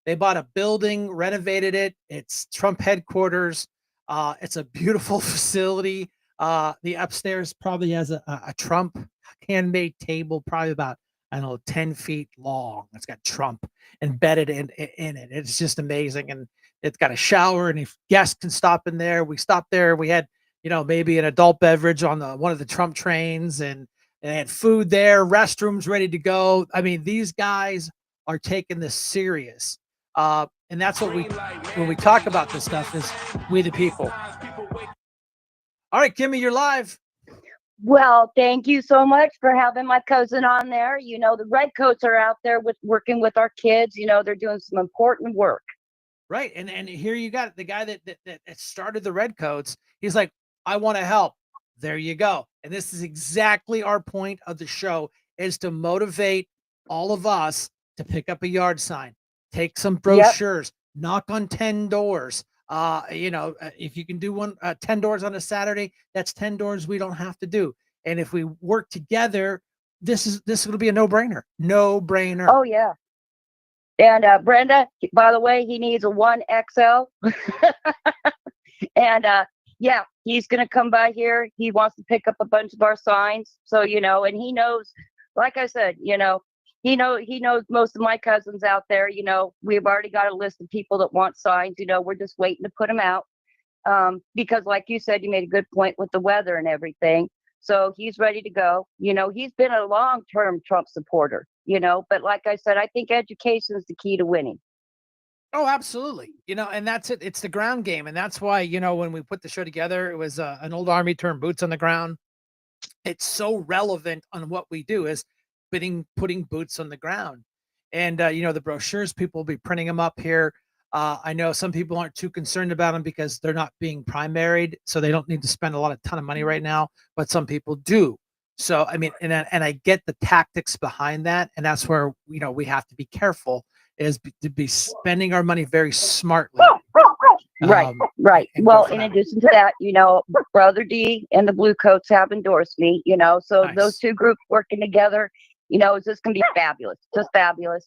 bought a building, renovated it. It's Trump headquarters. It's a beautiful facility. The upstairs probably has a Trump handmade table, probably about 10 feet long. It's got Trump embedded in it. It's just amazing. And it's got a shower, and if guests can stop in there, we stopped there. We had, maybe an adult beverage on one of the Trump trains, and they had food there, restrooms ready to go. I mean, these guys are taking this serious. And that's what when we talk about this stuff is we the people. All right, Kimmy, you're live. Well, thank you so much for having my cousin on there. The Redcoats are out there working with our kids. They're doing some important work. Right. And here you got the guy that started the Redcoats. He's like, I want to help. There you go. And this is exactly our point of the show, is to motivate all of us to pick up a yard sign, take some brochures, knock on 10 doors. If you can do 10 doors on a Saturday, that's 10 doors we don't have to do. And if we work together, this will be a no-brainer. No-brainer. Oh yeah. And Brenda, by the way, he needs a 1XL. And Yeah, he's going to come by here. He wants to pick up a bunch of our signs. So, and he knows, like I said, he knows most of my cousins out there. We've already got a list of people that want signs. We're just waiting to put them out. Because like you said, you made a good point with the weather and everything. So he's ready to go. He's been a long-term Trump supporter, but like I said, I think education is the key to winning. Oh, absolutely. And that's it. It's the ground game. And that's why, when we put the show together, it was an old Army term, boots on the ground. It's so relevant on what we do is putting boots on the ground. And, the brochures, people will be printing them up here. I know some people aren't too concerned about them because they're not being primaried. So they don't need to spend a ton of money right now, but some people do. So, I mean, and I get the tactics behind that. And that's where, we have to be careful to be spending our money very smartly. Right. And Well, go from in there. addition to that, Brother D and the Blue Coats have endorsed me, so those Nice. two groups working together, is just going to be fabulous, just fabulous.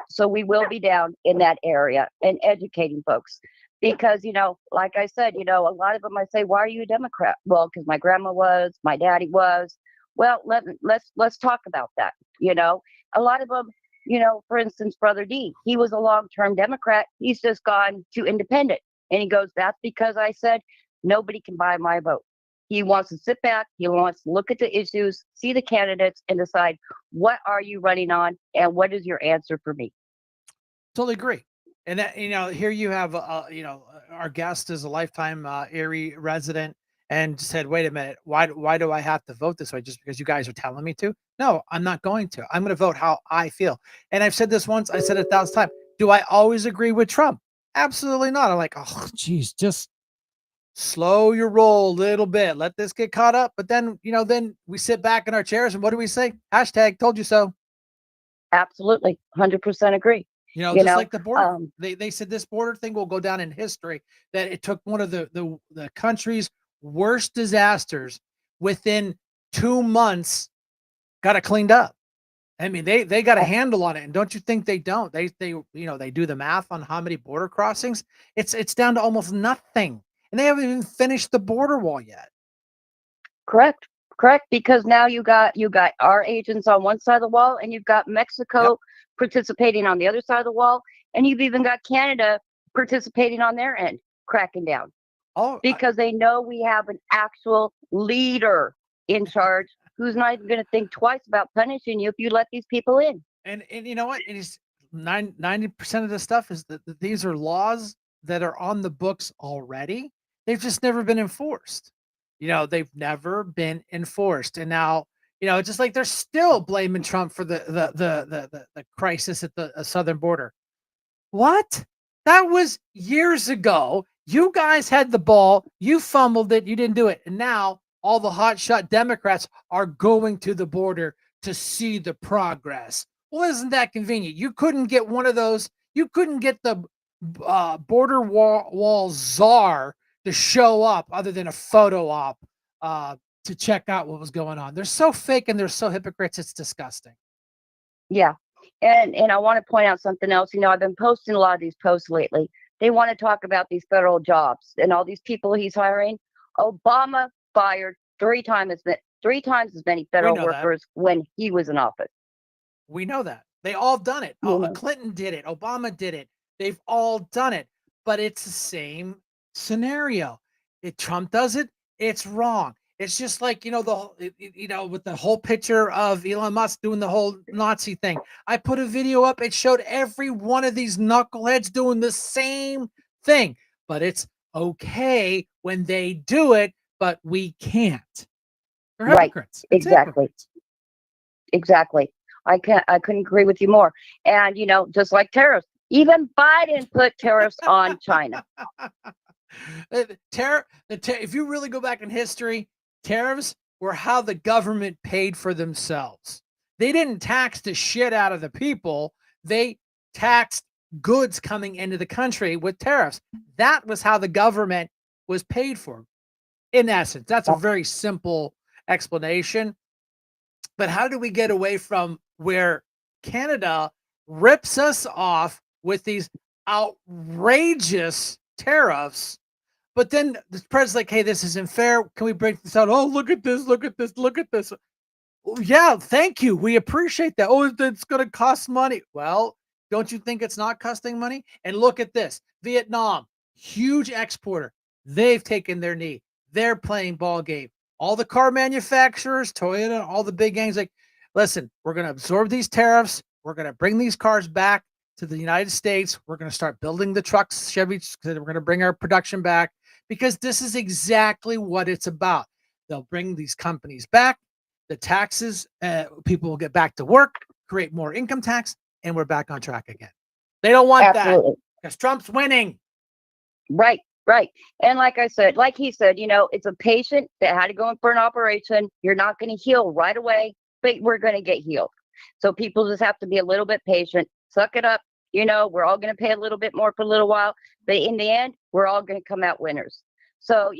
So we will be down in that area and educating folks because, like I said, a lot of them I say, why are you a Democrat? Well, because my grandma was, my daddy was. Well, let's talk about that. A lot of them, for instance, Brother D, he was a long-term Democrat. He's just gone to independent. And he goes, that's because I said nobody can buy my vote. He wants to sit back. He wants to look at the issues, see the candidates, and decide what are you running on and what is your answer for me. Totally agree. And that, here you have, our guest is a lifetime Erie resident and said, wait a minute, why do I have to vote this way just because you guys are telling me to? No, I'm not going to. I'm going to vote how I feel. And I've said this once, I said it 1,000 times. Do I always agree with Trump? Absolutely not. I'm like, oh, geez, just slow your roll a little bit. Let this get caught up. But then, then we sit back in our chairs and what do we say? Hashtag told you so. Absolutely. 100% agree. Just like the border, Um, they said this border thing will go down in history. That it took one of the country's worst disasters within 2 months, got it cleaned up. I mean, they got a handle on it, and don't you think they don't? They do the math on how many border crossings. It's down to almost nothing, and they haven't even finished the border wall yet. Correct. Correct. Because now you got our agents on one side of the wall and you've got Mexico Yep. participating on the other side of the wall, and you've even got Canada participating on their end, cracking down. Oh, Because they know we have an actual leader in charge who's not even going to think twice about punishing you if you let these people in. and you know what? It is 90% of the stuff is that these are laws that are on the books already. They've just never been enforced. They've never been enforced. And now, it's just like they're still blaming Trump for the crisis at the southern border. What? That was years ago. You guys had the ball, you fumbled it, you didn't do it. And now all the hotshot Democrats are going to the border to see the progress. Well, isn't that convenient? You couldn't get one of those. You couldn't get the border wall czar to show up other than a photo op to check out what was going on. They're so fake and they're so hypocrites. It's disgusting. Yeah. And I want to point out something else. I've been posting a lot of these posts lately. They want to talk about these federal jobs and all these people he's hiring. Obama fired three times as many We federal know that. workers when he was in office. We know that. They all done it. You know, Clinton did it. Obama did it. They've all done it. But it's the same scenario. If Trump does it, it's wrong. It's just like, with the whole picture of Elon Musk doing the whole Nazi thing. I put a video up. It showed every one of these knuckleheads doing the same thing. But it's okay when they do it, but we can't. They're right. hypocrites. It's Exactly. hypocrites. Exactly. I couldn't agree with you more. And, just like tariffs, even Biden put tariffs on China. If you really go back in history, tariffs were how the government paid for themselves. They didn't tax the shit out of the people. They taxed goods coming into the country with tariffs. That was how the government was paid for. In essence, that's a very simple explanation. But how do we get away from where Canada rips us off with these outrageous tariffs But then the president's like, hey, this isn't fair. Can we break this out? Oh, look at this, look at this, look at this. Yeah, thank you. We appreciate that. Oh, it's going to cost money. Well, don't you think it's not costing money? And look at this. Vietnam, huge exporter. They've taken their knee. They're playing ball game. All the car manufacturers, Toyota, all the big gangs, like, listen, we're going to absorb these tariffs. We're going to bring these cars back to the United States. We're going to start building the trucks, Chevys. We're going to bring our production back because this is exactly what it's about. They'll bring these companies back. The taxes, people will get back to work, create more income tax, and we're back on track again. They don't want that because Trump's winning. Right. And like I said, like he said, it's a patient that had to go in for an operation. You're not going to heal right away, but we're going to get healed. So people just have to be a little bit patient, suck it up. We're all going to pay a little bit more for a little while, but in the end, we're all going to come out winners. So,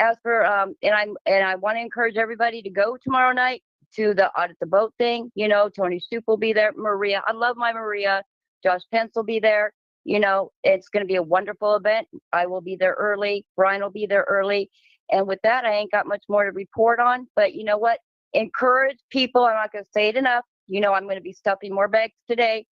as for and I want to encourage everybody to go tomorrow night to the audit the boat thing. Tony Stoop will be there. Maria, I love my Maria. Josh Pence will be there. It's going to be a wonderful event. I will be there early. Brian will be there early. And with that, I ain't got much more to report on. But you know what? Encourage people. I'm not going to say it enough. I'm going to be stuffing more bags today.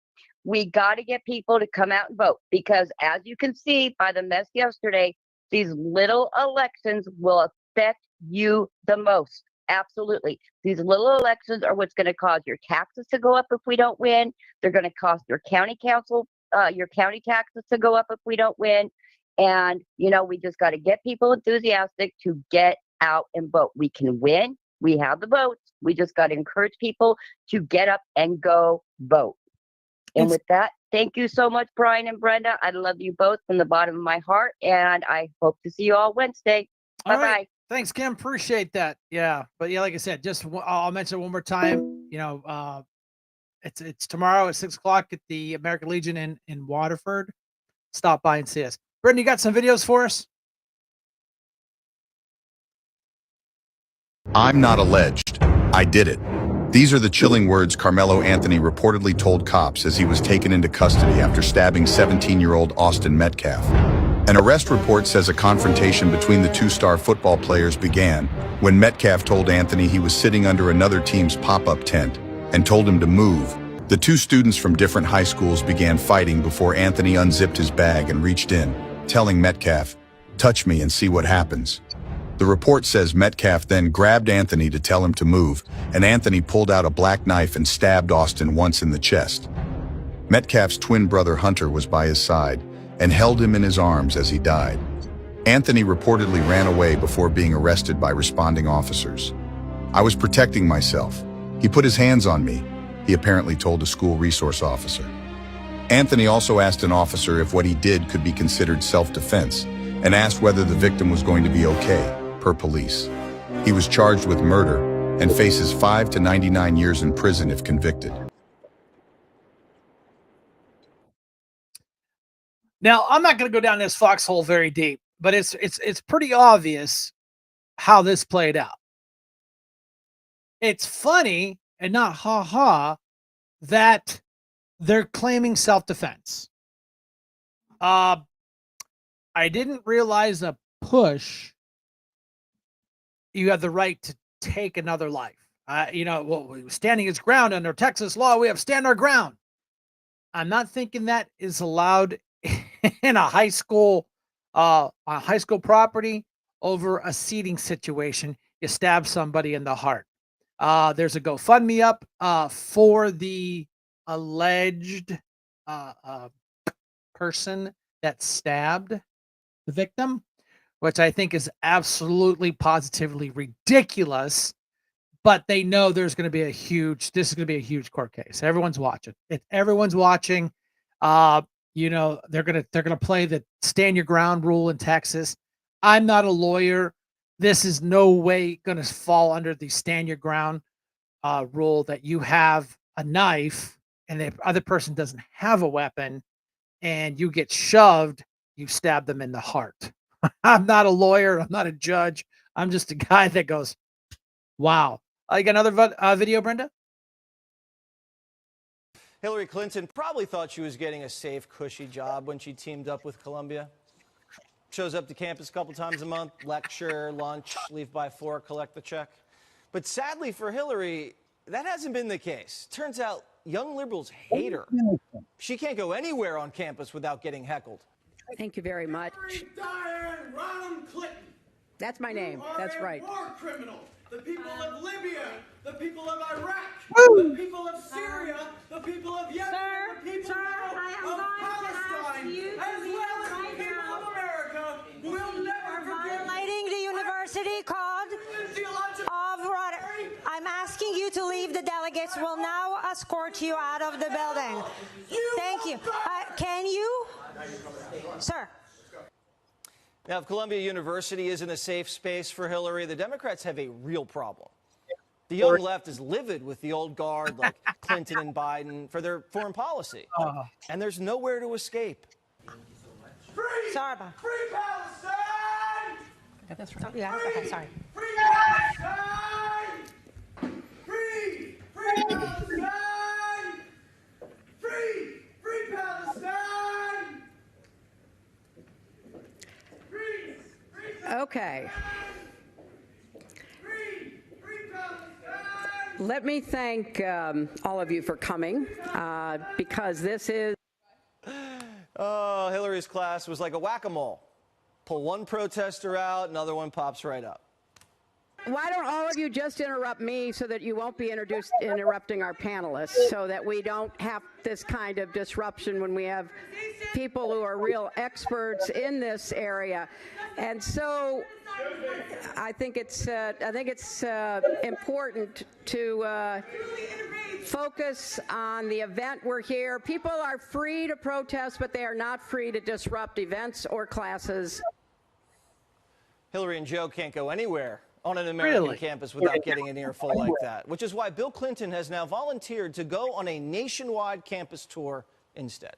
We got to get people to come out and vote because, as you can see by the mess yesterday, these little elections will affect you the most. Absolutely. These little elections are what's going to cause your taxes to go up if we don't win. They're going to cost your county council, your county taxes to go up if we don't win. And, we just got to get people enthusiastic to get out and vote. We can win. We have the votes. We just got to encourage people to get up and go vote. And with that, thank you so much, Brian and Brenda. I love you both from the bottom of my heart, and I hope to see you all Wednesday. Bye-bye. Right. Thanks, Kim. Appreciate that. Yeah. But yeah, like I said, I'll mention it one more time. It's tomorrow at 6:00 at the American Legion in Waterford. Stop by and see us. Brenda, you got some videos for us? I'm not alleged. I did it. These are the chilling words Carmelo Anthony reportedly told cops as he was taken into custody after stabbing 17-year-old Austin Metcalf. An arrest report says a confrontation between the two-star football players began when Metcalf told Anthony he was sitting under another team's pop-up tent and told him to move. The two students from different high schools began fighting before Anthony unzipped his bag and reached in, telling Metcalf, "Touch me and see what happens." The report says Metcalf then grabbed Anthony to tell him to move, and Anthony pulled out a black knife and stabbed Austin once in the chest. Metcalf's twin brother Hunter was by his side and held him in his arms as he died. Anthony reportedly ran away before being arrested by responding officers. "I was protecting myself. He put his hands on me," he apparently told a school resource officer. Anthony also asked an officer if what he did could be considered self-defense and asked whether the victim was going to be okay, per police. He was charged with murder and faces 5 to 99 years in prison if convicted. Now, I'm not going to go down this foxhole very deep, but it's pretty obvious how this played out. It's funny and not ha-ha that they're claiming self-defense. I didn't realize a push, you have the right to take another life. Standing his ground under Texas law, we have stand our ground. I'm not thinking that is allowed in a high school property over a seating situation. You stab somebody in the heart. There's a GoFundMe up for the alleged person that stabbed the victim, which I think is absolutely positively ridiculous. But they know this is going to be a huge court case. Everyone's watching. Everyone's watching. They're gonna play the stand your ground rule in Texas. I'm not a lawyer. This is no way going to fall under the stand your ground rule that you have a knife and the other person doesn't have a weapon and you get shoved, you stab them in the heart. I'm not a lawyer. I'm not a judge. I'm just a guy that goes, wow. You got another video, Brenda? Hillary Clinton probably thought she was getting a safe, cushy job when she teamed up with Columbia. shows up to campus a couple times a month, lecture, lunch, leave by 4, collect the check. But sadly for Hillary, that hasn't been the case. Turns out young liberals hate her. She can't go anywhere on campus without getting heckled. Thank you very much. Diane Ronald Clinton. That's my name. That's right. War criminal. The people of Libya, the people of Iraq, the people of Syria, the people of Yemen, the people of Palestine, as well as the people of America will never forget. Violating the university code of Rotary. I'm asking you to leave. The delegates will now escort you out of the building. Thank you. Can you? Sir. Now, if Columbia University isn't a safe space for Hillary, the Democrats have a real problem. The young left is livid with the old guard like Clinton and Biden for their foreign policy. And there's nowhere to escape. Free! Sarba. Free Palestine! Got this right. Yeah, okay, sorry. Free Palestine! Free! Free Palestine! Free! Free Palestine! Free! Free Okay. Free! Free Palestine! Let me thank all of you for coming because this is. Oh, Hillary's class was like a whack-a-mole. Pull one protester out, another one pops right up. Why don't all of you just interrupt me so that you won't be interrupting our panelists so that we don't have this kind of disruption when we have people who are real experts in this area. And so I think it's important to focus on the event we're here. People are free to protest, but they are not free to disrupt events or classes. Hillary and Joe can't go anywhere on an American campus without getting an earful like that, which is why Bill Clinton has now volunteered to go on a nationwide campus tour instead.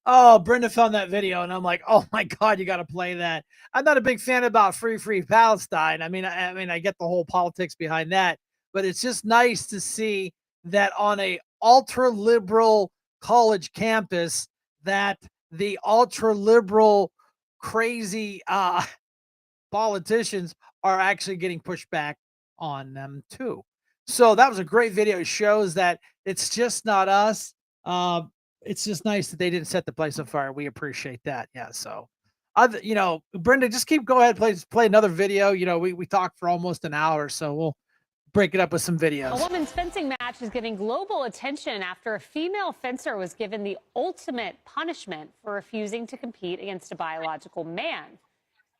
Oh, Brenda found that video, and I'm like, oh my God, you got to play that. I'm not a big fan about free Palestine. I mean, I get the whole politics behind that, but it's just nice to see that on a ultra liberal college campus, that the ultra liberal crazy politicians are actually getting pushed back on them too. So that was a great video. It shows that it's just not us. It's just nice that they didn't set the place on fire. We appreciate that. Yeah. So, Brenda, just go ahead, play another video. We talked for almost an hour, so we'll break it up with some videos. A women's fencing match is getting global attention after a female fencer was given the ultimate punishment for refusing to compete against a biological man.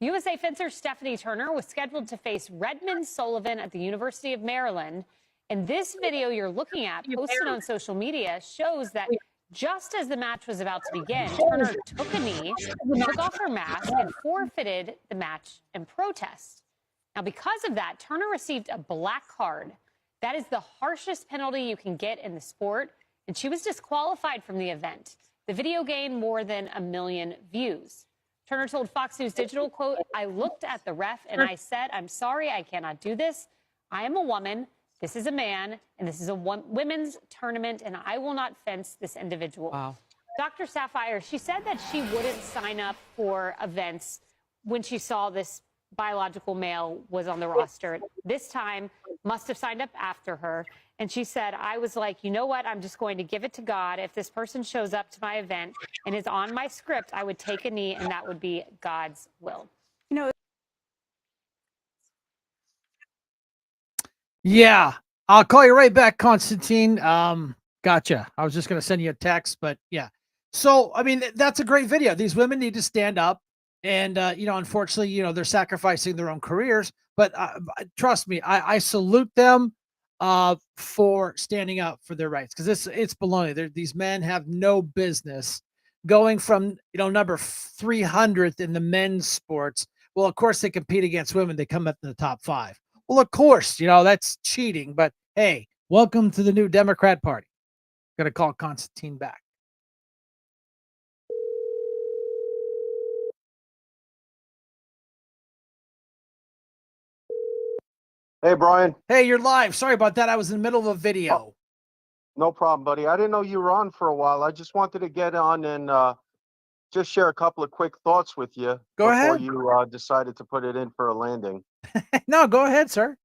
USA fencer Stephanie Turner was scheduled to face Redmond Sullivan at the University of Maryland. And this video you're looking at, posted on social media, shows that just as the match was about to begin, Turner took a knee, took off her mask, and forfeited the match in protest. Now, because of that, Turner received a black card. That is the harshest penalty you can get in the sport, and she was disqualified from the event. The video gained more than 1 million views. Turner told Fox News Digital, quote, "I looked at the ref and I said, I'm sorry, I cannot do this. I am a woman. This is a man, and this is a women's tournament, and I will not fence this individual." Wow. Dr. Sapphire, she said that she wouldn't sign up for events when she saw this biological male was on the roster. This time, must have signed up after her. And she said, I was like, you know what? I'm just going to give it to God. If this person shows up to my event and is on my script, I would take a knee, and that would be God's will. Yeah, I'll call you right back, Constantine. Gotcha. I was just going to send you a text, but yeah. So, I mean, that's a great video. These women need to stand up. And, unfortunately, they're sacrificing their own careers. But trust me, I salute them for standing up for their rights, because it's baloney. These men have no business going from, number 300th in the men's sports. Well, of course, they compete against women. They come up in the top 5. Well, of course, that's cheating. But, hey, welcome to the new Democrat Party. Going to call Constantine back. Hey, Brian. Hey, you're live. Sorry about that. I was in the middle of a video. No problem, buddy. I didn't know you were on for a while. I just wanted to get on and just share a couple of quick thoughts with you Go before ahead. you decided to put it in for a landing. No, go ahead, sir.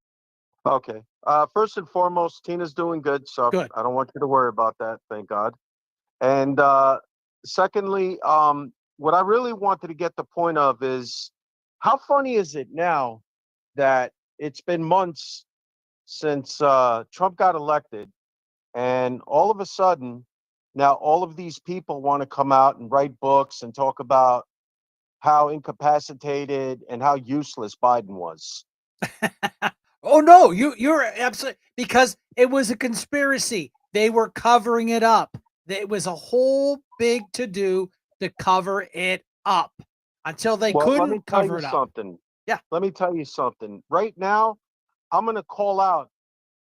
Okay. First and foremost, Tina's doing good, so Good. I don't want you to worry about that. Thank God. And secondly, what I really wanted to get the point of is how funny is it now that it's been months since Trump got elected, and all of a sudden, now all of these people want to come out and write books and talk about how incapacitated and how useless Biden was. Oh no, you're absolutely, because it was a conspiracy. They were covering it up. It was a whole big to do to cover it up until they Well, let me couldn't tell cover you it up. something. Yeah. Let me tell you something. Right now, I'm going to call out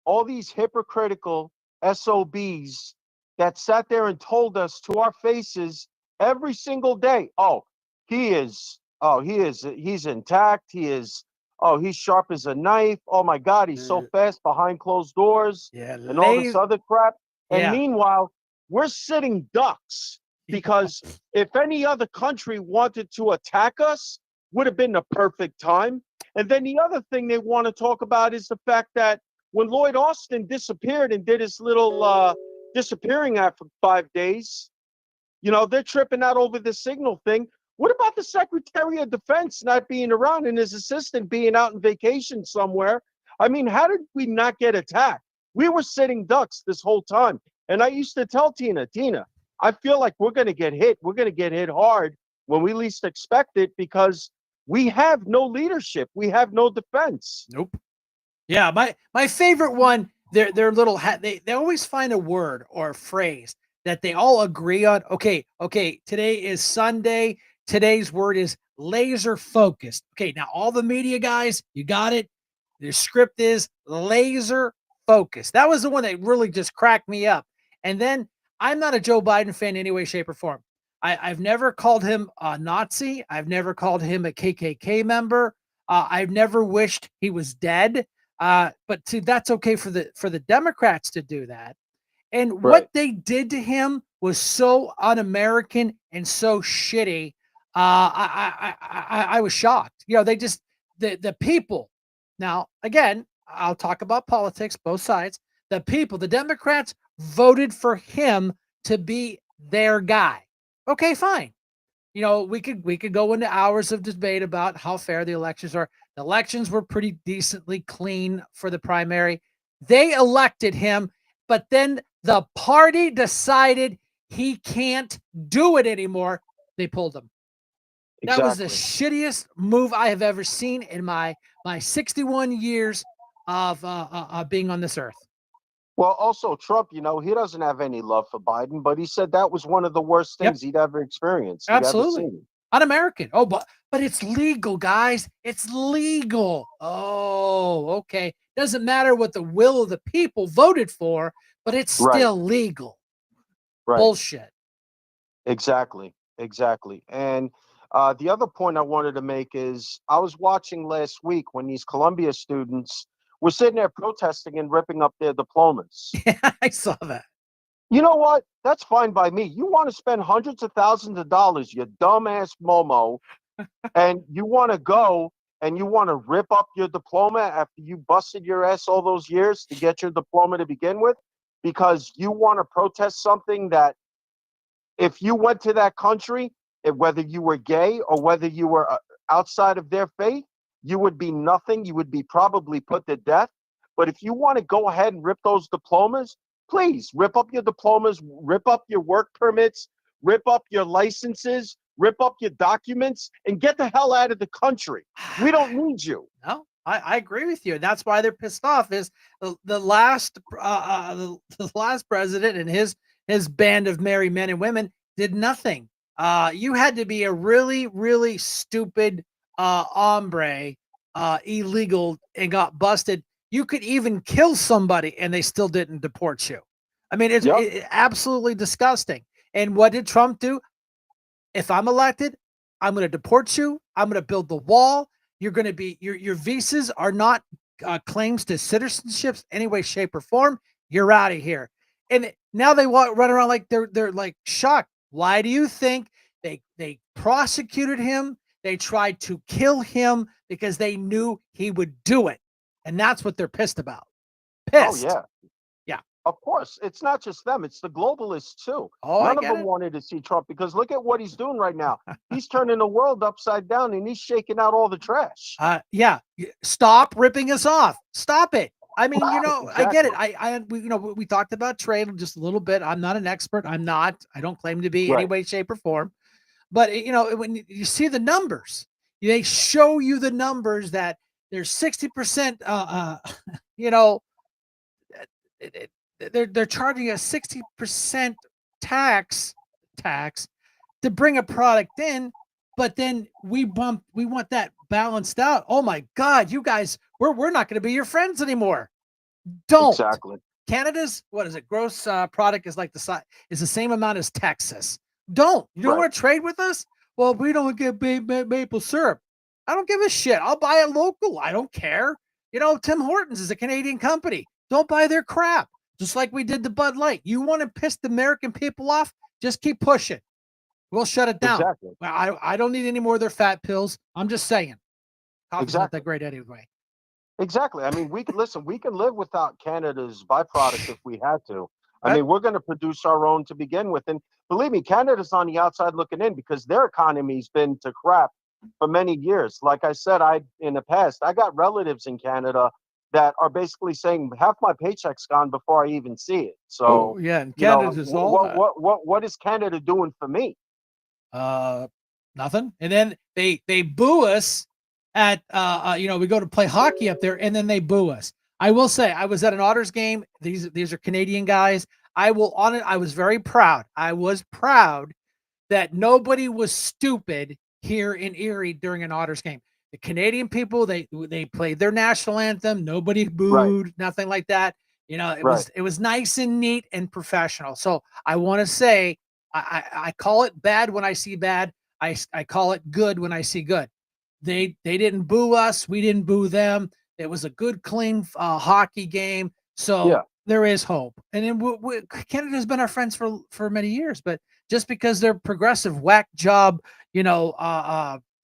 all these hypocritical SOBs that sat there and told us to our faces every single day, he's intact. He's sharp as a knife. Oh my God, he's so fast behind closed doors Yeah, and all this other crap. And Yeah. meanwhile, we're sitting ducks because if any other country wanted to attack us, would have been the perfect time. And then the other thing they want to talk about is the fact that when Lloyd Austin disappeared and did his little disappearing act for 5 days, they're tripping out over the signal thing. What about the Secretary of Defense not being around and his assistant being out on vacation somewhere? I mean, how did we not get attacked? We were sitting ducks this whole time. And I used to tell Tina, I feel like we're going to get hit. We're going to get hit hard when we least expect it because we have no leadership. We have no defense. Nope. Yeah, my favorite one, their little they always find a word or a phrase that they all agree on. Okay, today is Sunday. Today's word is laser focused. Okay, now all the media guys, you got it. The script is laser focused. That was the one that really just cracked me up. And then I'm not a Joe Biden fan in any way, shape, or form. I've never called him a Nazi. I've never called him a KKK member. I've never wished he was dead. But see, that's okay for the Democrats to do that. And Right. what they did to him was so un-American and so shitty. I was shocked. They just the people. Now, again, I'll talk about politics, both sides. The people, the Democrats voted for him to be their guy. Okay, fine. We could go into hours of debate about how fair the elections are. The elections were pretty decently clean for the primary. They elected him, but then the party decided he can't do it anymore. They pulled him. That was the shittiest move I have ever seen in my 61 years of being on this earth. Well, also Trump, he doesn't have any love for Biden, but he said that was one of the worst things he'd ever experienced, he'd ever Absolutely. seen. Un-American. Oh, but it's legal, guys. It's legal. Oh, okay. Doesn't matter what the will of the people voted for, but it's still legal. Right. Bullshit. Exactly. And the other point I wanted to make is I was watching last week when these Columbia students were sitting there protesting and ripping up their diplomas. Yeah, I saw that. You know what? That's fine by me. You want to spend hundreds of thousands of dollars, you dumbass Momo, and you want to go and you want to rip up your diploma after you busted your ass all those years to get your diploma to begin with because you want to protest something that if you went to that country, whether you were gay or whether you were outside of their faith, you would be nothing. You would be probably put to death. But if you want to go ahead and rip those diplomas, please rip up your diplomas, rip up your work permits, rip up your licenses, rip up your documents, and get the hell out of the country. We don't need you. No, I agree with you. That's why they're pissed off. Is the last president and his band of merry men and women did nothing. You had to be a really, really stupid hombre, illegal, and got busted. You could even kill somebody and they still didn't deport you. I mean, it's absolutely disgusting. And what did Trump do? If I'm elected, I'm going to deport you. I'm going to build the wall. You're going to be your visas are not claims to citizenships any way, shape, or form. You're out of here. And now they run around like they're like shocked. Why do you think they prosecuted him? They tried to kill him because they knew he would do it. And that's what they're pissed about. Oh Pissed. yeah. Yeah. Of course, it's not just them, it's the globalists too. Oh, I None of get them it. wanted to see Trump because look at what he's doing right now. He's turning the world upside down and he's shaking out all the trash. Yeah. Stop ripping us off. Stop it. I mean, I get it. Exactly. We talked about trade just a little bit. I'm not an expert. I don't claim to be any Right. way, shape, or form. But when you see the numbers, they show you the numbers that there's 60%. You know, they're charging a 60% tax to bring a product in, but then we want that balanced out. Oh my God, you guys, we're not going to be your friends anymore. Don't. Exactly. Canada's, what is it? Gross product is like is the same amount as Texas. You don't Right. want to trade with us? Well, we don't get maple syrup. I don't give a shit. I'll buy it local. I don't care. Tim Hortons is a Canadian company. Don't buy their crap. Just like we did the Bud Light. You want to piss the American people off? Just keep pushing. We'll shut it down. Exactly. I don't need any more of their fat pills. I'm just saying. Coffee's not Exactly. that great anyway. Exactly. I mean, we can listen, we can live without Canada's byproduct if we had to. I Right. mean, we're going to produce our own to begin with. And believe me, Canada's on the outside looking in because their economy's been to crap for many years. Like I said, in the past, I got relatives in Canada that are basically saying half my paycheck's gone before I even see it. So, Yeah, and Canada's all that. what is Canada doing for me? Nothing. And then they boo us at we go to play hockey up there and then they boo us. I will say I was at an Otters game. These are Canadian guys. I was very proud. I was proud that nobody was stupid here in Erie during an Otters game. The Canadian people, they played their national anthem. Nobody booed, nothing like that. It was nice and neat and professional. So I want to say I call it bad when I see bad. I call it good when I see good. They didn't boo us. We didn't boo them. It was a good, clean hockey game. So there is hope. And then Canada's been our friends for many years. But just because they're progressive, whack job,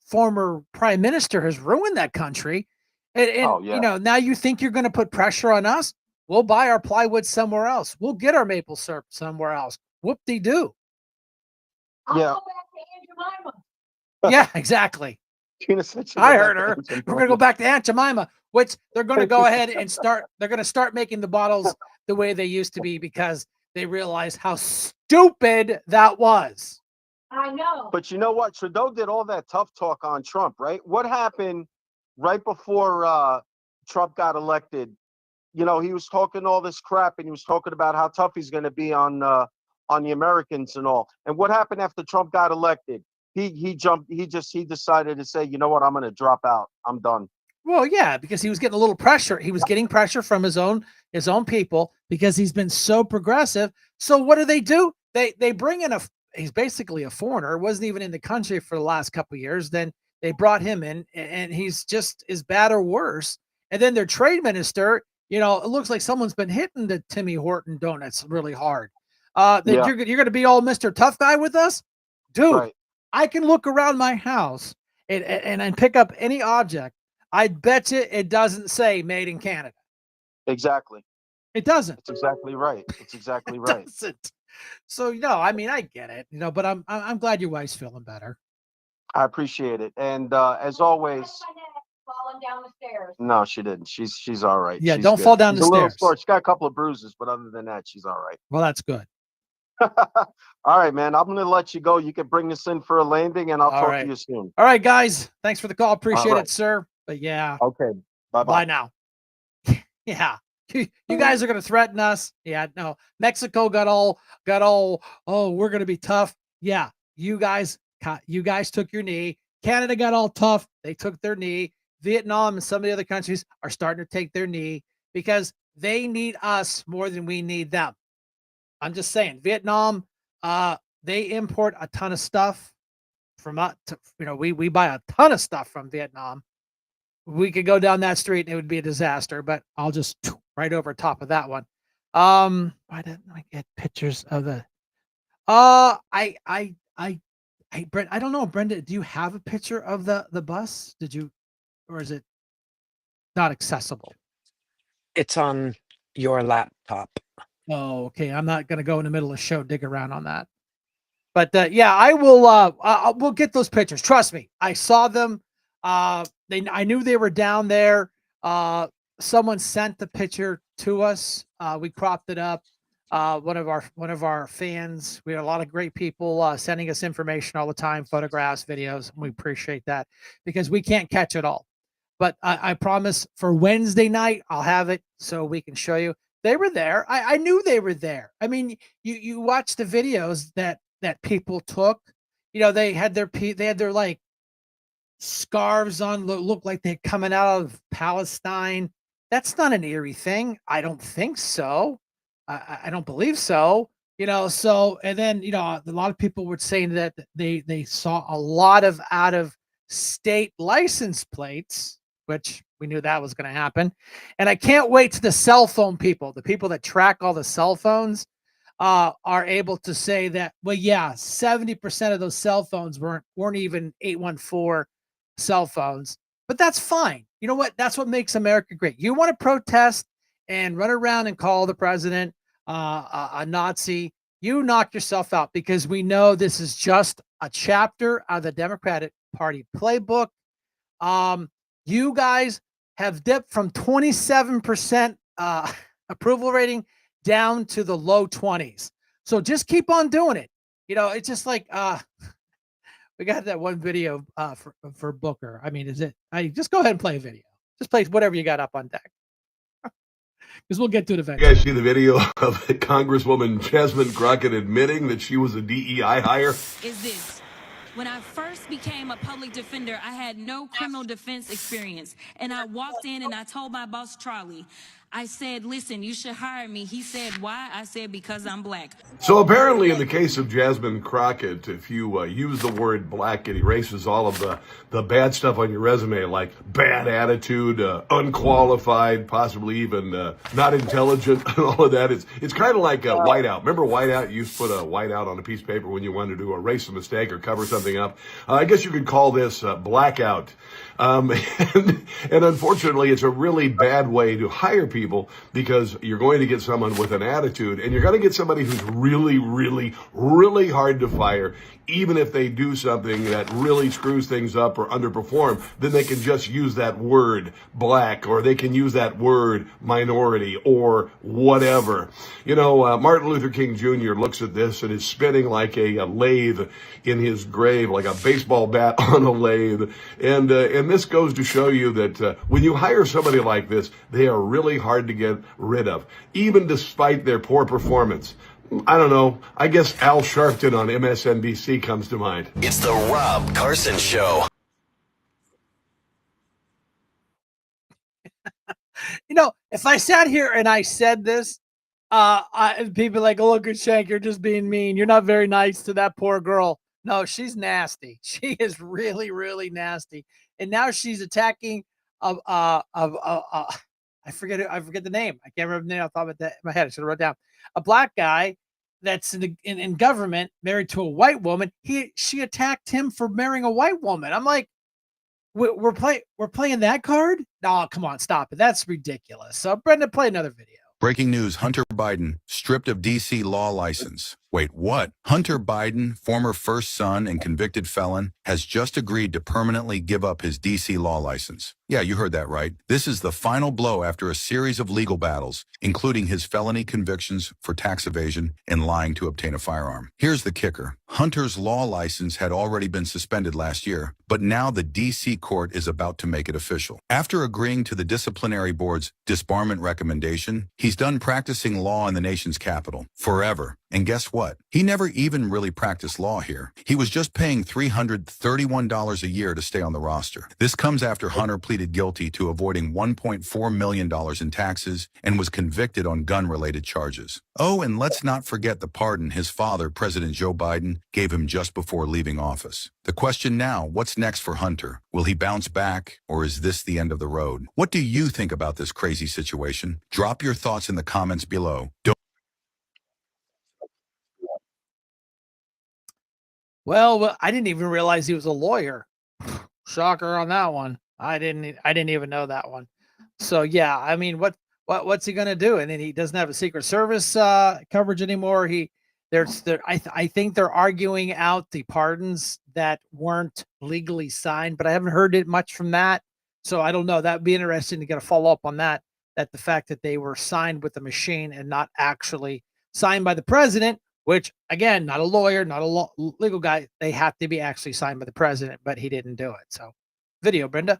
former prime minister has ruined that country. And now you think you're going to put pressure on us? We'll buy our plywood somewhere else. We'll get our maple syrup somewhere else. Whoop-de-doo. Yeah. Yeah, exactly. Tina said she I go heard back to her. Aunt Jemima. We're going to go back to Aunt Jemima, which they're going to go ahead and they're going to start making the bottles the way they used to be because they realize how stupid that was. I know. But you know what? Trudeau did all that tough talk on Trump, right? What happened right before Trump got elected? He was talking all this crap and he was talking about how tough he's going to be on the Americans and all. And what happened after Trump got elected? He decided to say, you know what, I'm going to drop out. I'm done. Well, yeah, because he was getting a little pressure. He was getting pressure from his own people because he's been so progressive. So what do? They bring in he's basically a foreigner, wasn't even in the country for the last couple of years. Then they brought him in and he's just as bad or worse. And then their trade minister, it looks like someone's been hitting the Timmy Horton donuts really hard. You're going to be all Mr. Tough Guy with us? Dude, Right. I can look around my house and pick up any object. I bet you it doesn't say made in Canada. Exactly. It doesn't. It's exactly right. It's exactly right. Doesn't. So, I mean, I get it, but I'm glad your wife's feeling better. I appreciate it. And as always, Falling down the stairs. no, she didn't. She's all right. Yeah, She's don't good. fall down She's the a little stairs. sore. She's got a couple of bruises, but other than that, she's all right. Well, that's good. All right, man. I'm going to let you go. You can bring this in for a landing, and I'll All talk right. to you soon. All right, guys. Thanks for the call. Appreciate right. it, sir. But yeah. Okay. Bye-bye. Bye now. Yeah. You guys are going to threaten us. Yeah, no. Mexico got all, oh, we're going to be tough. Yeah. You guys took your knee. Canada got all tough. They took their knee. Vietnam and some of the other countries are starting to take their knee because they need us more than we need them. I'm just saying, Vietnam, they import a ton of stuff from us. We buy a ton of stuff from Vietnam. We could go down that street and it would be a disaster, but I'll just right over top of that one. Why didn't I get pictures of the? Brent, I don't know, Brenda. Do you have a picture of the bus? Did you, or is it not accessible? It's on your laptop. Oh, okay. I'm not gonna go in the middle of the show dig around on that. But yeah, I will. We'll get those pictures. Trust me, I saw them. I knew they were down there. Someone sent the picture to us. We cropped it up. One of our fans. We had a lot of great people sending us information all the time, photographs, videos. And we appreciate that because we can't catch it all. But I promise for Wednesday night, I'll have it so we can show you. They were there. I knew they were there. I mean, you watch the videos that people took. You know, they had their like scarves on, look like they're coming out of Palestine. That's not an eerie thing. I don't think so. I don't believe so. You know, so and then a lot of people were saying that they saw a lot of out of state license plates, which we knew that was going to happen. And I can't wait to the cell phone people, the people that track all the cell phones, are able to say that, well, yeah, 70% of those cell phones weren't even 814 cell phones, but that's fine. You know what? That's what makes America great. You want to protest and run around and call the president a Nazi, you knock yourself out, because we know this is just a chapter of the Democratic Party playbook. You guys have dipped from 27% approval rating down to the low 20s. So just keep on doing it. It's just like we got that one video for Booker. I mean, just go ahead and play a video. Just play whatever you got up on deck. Because we'll get to it eventually. You guys see the video of Congresswoman Jasmine Crockett admitting that she was a DEI hire? Is this. When I first became a public defender, I had no criminal defense experience. And I walked in and I told my boss, Charlie, I said, listen, you should hire me. He said, why? I said, because I'm black. So apparently in the case of Jasmine Crockett, if you use the word black, it erases all of the bad stuff on your resume, like bad attitude, unqualified, possibly even not intelligent, and all of that. It's kind of like whiteout. Remember whiteout? You used to put a whiteout on a piece of paper when you wanted to erase a mistake or cover something up. I guess you could call this blackout. And unfortunately, it's a really bad way to hire people, because you're going to get someone with an attitude, and you're going to get somebody who's really, really, really hard to fire. Even if they do something that really screws things up or underperform, then they can just use that word black, or they can use that word minority, or whatever. Martin Luther King Jr. looks at this and is spinning like a lathe in his grave, like a baseball bat on a lathe. And this goes to show you that when you hire somebody like this, they are really hard to get rid of, even despite their poor performance. I don't know. I guess Al Sharpton on MSNBC comes to mind. It's the Rob Carson Show. If I sat here and I said this, people like, oh, look at Shank, you're just being mean. You're not very nice to that poor girl. No, she's nasty. She is really, really nasty. And now she's attacking I forget the name. I can't remember the name off the top of my head. I should have wrote down. A black guy that's in government, married to a white woman. She attacked him for marrying a white woman. I'm like, we're playing that card? No, come on, stop it. That's ridiculous. So Brenda, play another video. Breaking news, Hunter Biden stripped of D.C. law license. Wait, what? Hunter Biden, former first son and convicted felon, has just agreed to permanently give up his D.C. law license. Yeah, you heard that right. This is the final blow after a series of legal battles, including his felony convictions for tax evasion and lying to obtain a firearm. Here's the kicker. Hunter's law license had already been suspended last year, but now the D.C. court is about to make it official. After agreeing to the disciplinary board's disbarment recommendation, he's done practicing law in the nation's capital forever. And guess what? He never even really practiced law here. He was just paying $331 a year to stay on the roster. This comes after Hunter pleaded guilty to avoiding $1.4 million in taxes and was convicted on gun-related charges. Oh, and let's not forget the pardon his father, President Joe Biden, gave him just before leaving office. The question now, what's next for Hunter? Will he bounce back, or is this the end of the road? What do you think about this crazy situation? Drop your thoughts in the comments below. Well, I didn't even realize he was a lawyer. Shocker on that one. I didn't even know that one. So yeah, I mean, what's he gonna do? And then he doesn't have a Secret Service coverage anymore. I think they're arguing out the pardons that weren't legally signed, but I haven't heard it much from that. So I don't know. That'd be interesting to get a follow up on that. That the fact that they were signed with the machine and not actually signed by the president, which again, not a lawyer, not a legal guy. They have to be actually signed by the president, but he didn't do it. So, video, Brenda.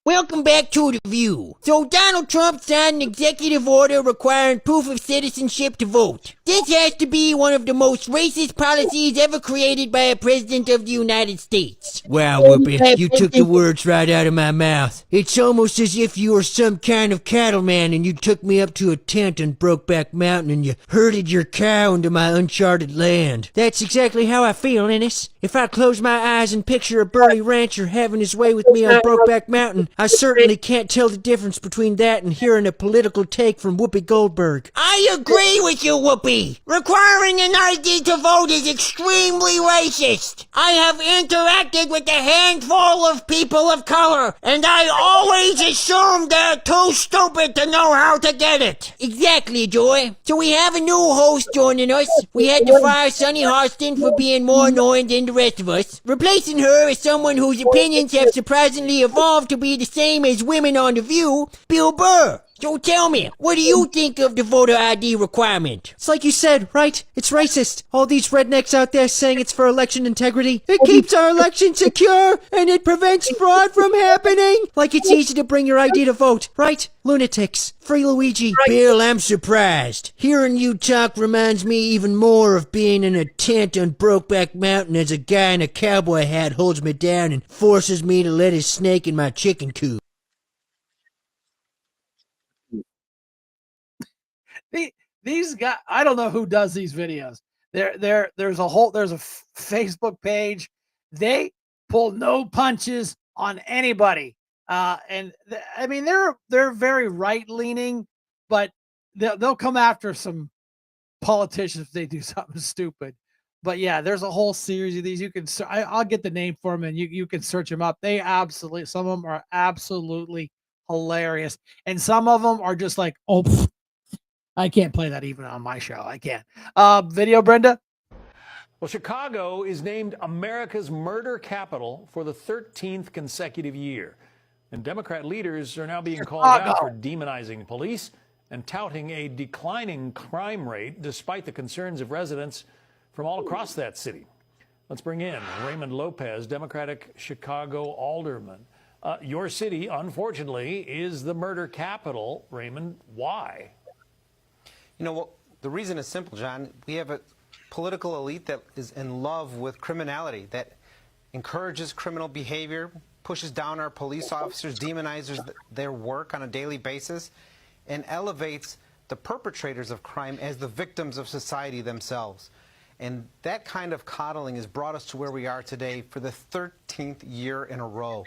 Welcome back to The View. So Donald Trump signed an executive order requiring proof of citizenship to vote. This has to be one of the most racist policies ever created by a president of the United States. Wow, Whoopi, you took the words right out of my mouth. It's almost as if you were some kind of cattleman and you took me up to a tent on Brokeback Mountain and you herded your cow into my uncharted land. That's exactly how I feel, Ennis. If I close my eyes and picture a burly rancher having his way with me on Brokeback Mountain, I certainly can't tell the difference between that and hearing a political take from Whoopi Goldberg. I agree with you, Whoopi. Requiring an ID to vote is extremely racist. I have interacted with a handful of people of color, and I always assume they're too stupid to know how to get it. Exactly, Joy. So we have a new host joining us. We had to fire Sunny Hostin for being more annoying than the rest of us. Replacing her is someone whose opinions have surprisingly evolved to be the same as women on The View, Bill Burr. So tell me, what do you think of the voter ID requirement? It's like you said, right? It's racist. All these rednecks out there saying it's for election integrity. It keeps our election secure, and it prevents fraud from happening. Like it's easy to bring your ID to vote, right? Lunatics. Free Luigi. Bill, I'm surprised. Hearing you talk reminds me even more of being in a tent on Brokeback Mountain as a guy in a cowboy hat holds me down and forces me to let his snake in my chicken coop. These guys, I don't know who does these videos. There's a Facebook page. They pull no punches on anybody. I mean, they're very right leaning, but they'll come after some politicians if they do something stupid. But yeah, there's a whole series of these. You can, I'll get the name for them and you can search them up. Some of them are absolutely hilarious. And some of them are just like, oh, I can't play that even on my show. I can't. Video, Brenda. Well, Chicago is named America's murder capital for the 13th consecutive year. And Democrat leaders are now being called out for demonizing police and touting a declining crime rate despite the concerns of residents from all across that city. Let's bring in Raymond Lopez, Democratic Chicago alderman. Your city, unfortunately, is the murder capital. Raymond, why? You know, well, the reason is simple, John. We have a political elite that is in love with criminality, that encourages criminal behavior, pushes down our police officers, demonizes their work on a daily basis, and elevates the perpetrators of crime as the victims of society themselves. And that kind of coddling has brought us to where we are today for the 13th year in a row.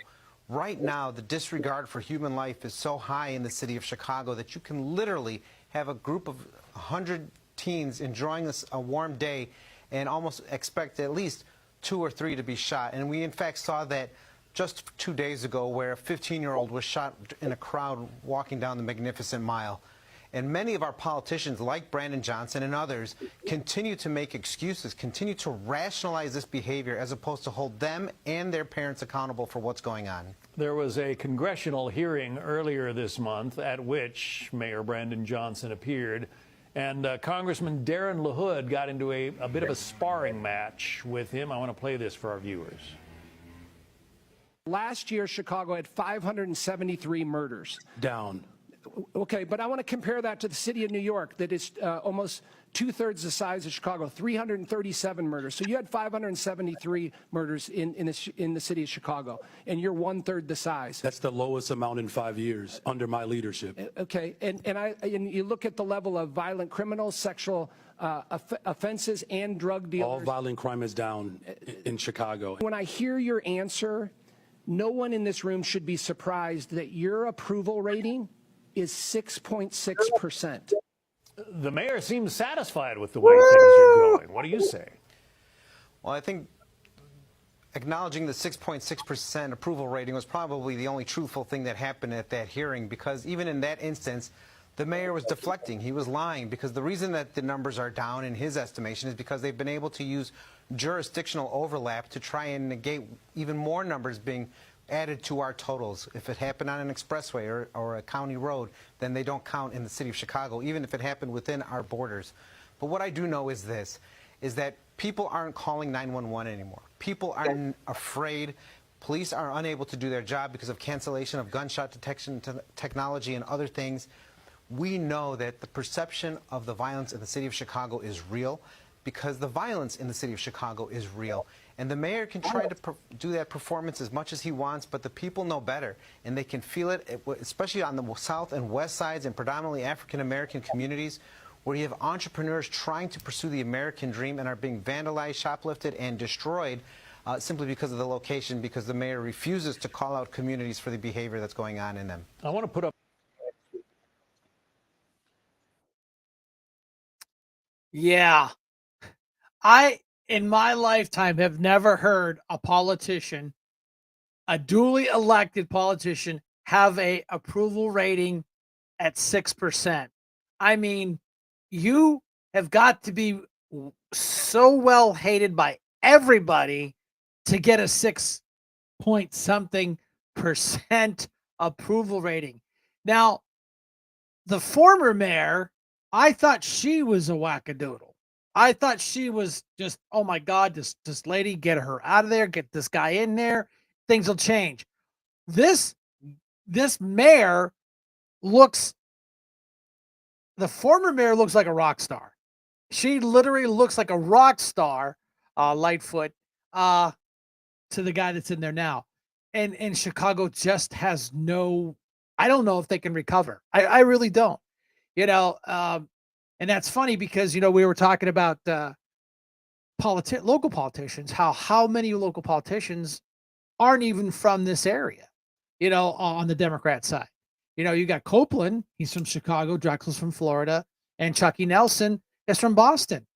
Right now, the disregard for human life is so high in the city of Chicago that you can literally have a group of 100 teens enjoying a warm day and almost expect at least 2 or 3 to be shot. And we, in fact, saw that just 2 days ago where a 15-year-old was shot in a crowd walking down the Magnificent Mile. And many of our politicians, like Brandon Johnson and others, continue to make excuses, continue to rationalize this behavior as opposed to hold them and their parents accountable for what's going on. There was a congressional hearing earlier this month at which Mayor Brandon Johnson appeared, and Congressman Darren LaHood got into a bit of a sparring match with him. I want to play this for our viewers. Last year, Chicago had 573 murders. Down. Okay, but I want to compare that to the city of New York that is almost 2/3 the size of Chicago, 337 murders. So you had 573 murders in the city of Chicago, and you're 1/3 the size. That's the lowest amount in 5 years under my leadership. Okay, and you look at the level of violent criminals, sexual offenses, and drug dealers. All violent crime is down in Chicago. When I hear your answer, no one in this room should be surprised that your approval rating is 6.6%. The mayor seems satisfied with the way things are going. What do you say? Well, I think acknowledging the 6.6% approval rating was probably the only truthful thing that happened at that hearing, because even in that instance, the mayor was deflecting. He was lying, because the reason that the numbers are down in his estimation is because they've been able to use jurisdictional overlap to try and negate even more numbers being added to our totals. If it happened on an expressway or a county road, then they don't count in the city of Chicago, even if it happened within our borders. But what I do know is this, is that people aren't calling 911 anymore. People are afraid. Police are unable to do their job because of cancellation of gunshot detection technology and other things. We know that the perception of the violence in the city of Chicago is real, because the violence in the city of Chicago is real. And the mayor can try to do that performance as much as he wants, but the people know better, and they can feel it, especially on the south and west sides and predominantly African-American communities, where you have entrepreneurs trying to pursue the American dream and are being vandalized, shoplifted, and destroyed simply because of the location, because the mayor refuses to call out communities for the behavior that's going on in them. I want to put up. Yeah. In my lifetime, have never heard a politician, a duly elected politician, have a approval rating at 6%. I mean, you have got to be so well hated by everybody to get a 6-point-something% approval rating. Now, the former mayor, I thought she was a wackadoodle. I thought she was just, oh my God, this lady, get her out of there, get this guy in there, things will change. This mayor looks, the former mayor looks like a rock star. She literally looks like a rock star, Lightfoot, to the guy that's in there now. And Chicago just has no, I don't know if they can recover. I really don't. And that's funny because, we were talking about local politicians, how many local politicians aren't even from this area, on the Democrat side. You got Copeland, he's from Chicago, Drexel's from Florida, and Chucky Nelson is from Boston,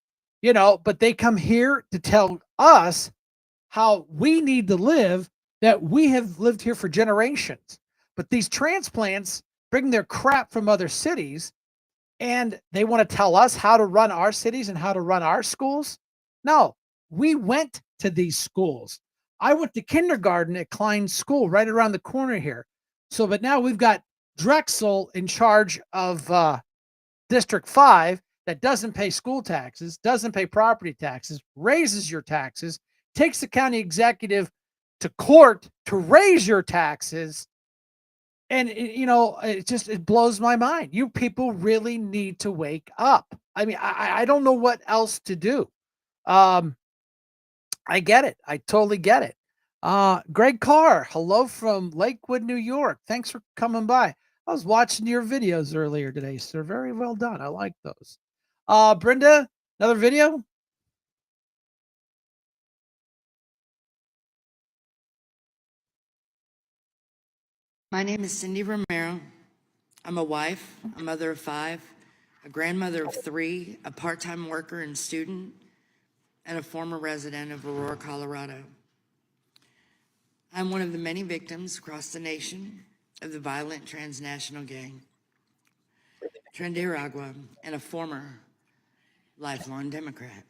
but they come here to tell us how we need to live, that we have lived here for generations. But these transplants bring their crap from other cities, and they want to tell us how to run our cities and how to run our schools. No, we went to these schools. I went to kindergarten at Klein School right around the corner here. But now we've got Drexel in charge of District 5 that doesn't pay school taxes, doesn't pay property taxes, raises your taxes, takes the county executive to court to raise your taxes. And, it blows my mind. You people really need to wake up. I mean, I don't know what else to do. I get it. I totally get it. Greg Carr, hello from Lakewood, New York. Thanks for coming by. I was watching your videos earlier today, sir. Very well done. I like those. Brenda, another video? My name is Cindy Romero. I'm a wife, a mother of 5, a grandmother of 3, a part-time worker and student, and a former resident of Aurora, Colorado. I'm one of the many victims across the nation of the violent transnational gang, Trinidad, and a former lifelong Democrat.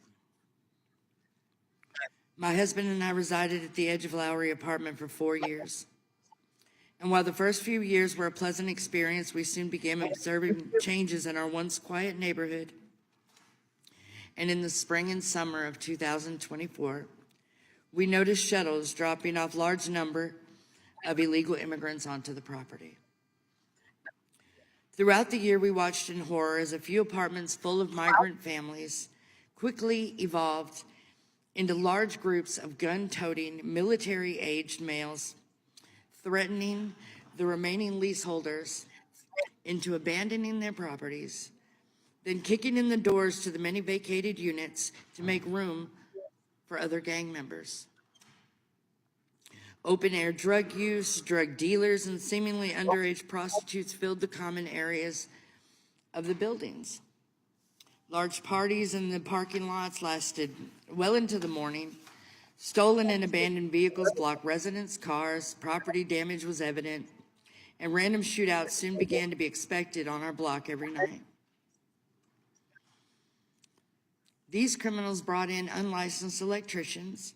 My husband and I resided at the Edge of Lowry apartment for 4 years. And while the first few years were a pleasant experience, we soon began observing changes in our once quiet neighborhood. And in the spring and summer of 2024, we noticed shuttles dropping off large number of illegal immigrants onto the property. Throughout the year, we watched in horror as a few apartments full of migrant families quickly evolved into large groups of gun-toting, military-aged males, threatening the remaining leaseholders into abandoning their properties, then kicking in the doors to the many vacated units to make room for other gang members. Open-air drug use, drug dealers, and seemingly underage prostitutes filled the common areas of the buildings. Large parties in the parking lots lasted well into the morning. Stolen and abandoned vehicles blocked residents' cars, property damage was evident, and random shootouts soon began to be expected on our block every night. These criminals brought in unlicensed electricians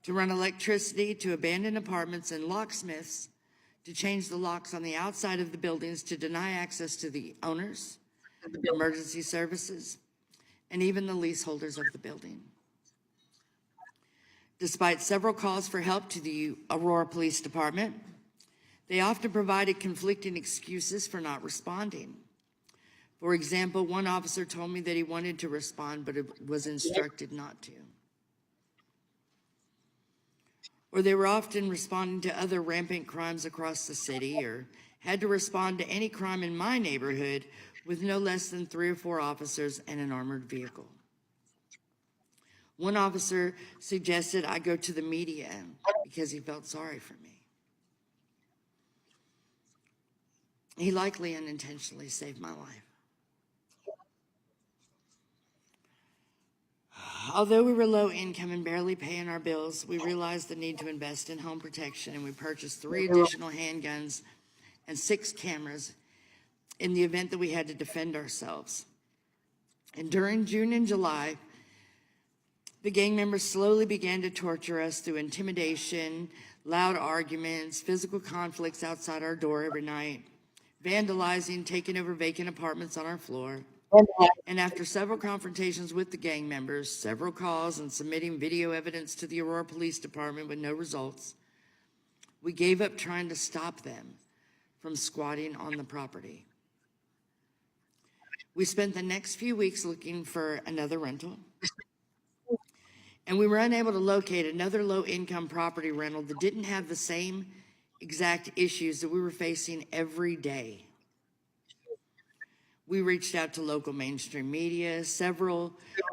to run electricity to abandoned apartments and locksmiths to change the locks on the outside of the buildings to deny access to the owners, emergency services, and even the leaseholders of the building. Despite several calls for help to the Aurora Police Department, they often provided conflicting excuses for not responding. For example, one officer told me that he wanted to respond, but was instructed not to. Or they were often responding to other rampant crimes across the city, or had to respond to any crime in my neighborhood with no less than 3 or 4 officers and an armored vehicle. One officer suggested I go to the media because he felt sorry for me. He likely unintentionally saved my life. Although we were low income and barely paying our bills, we realized the need to invest in home protection, and we purchased 3 additional handguns and 6 cameras in the event that we had to defend ourselves. And during June and July, the gang members slowly began to torture us through intimidation, loud arguments, physical conflicts outside our door every night, vandalizing, taking over vacant apartments on our floor. And after several confrontations with the gang members, several calls, and submitting video evidence to the Aurora Police Department with no results, we gave up trying to stop them from squatting on the property. We spent the next few weeks looking for another rental, and we were unable to locate another low-income property rental that didn't have the same exact issues that we were facing every day. We reached out to local mainstream media, several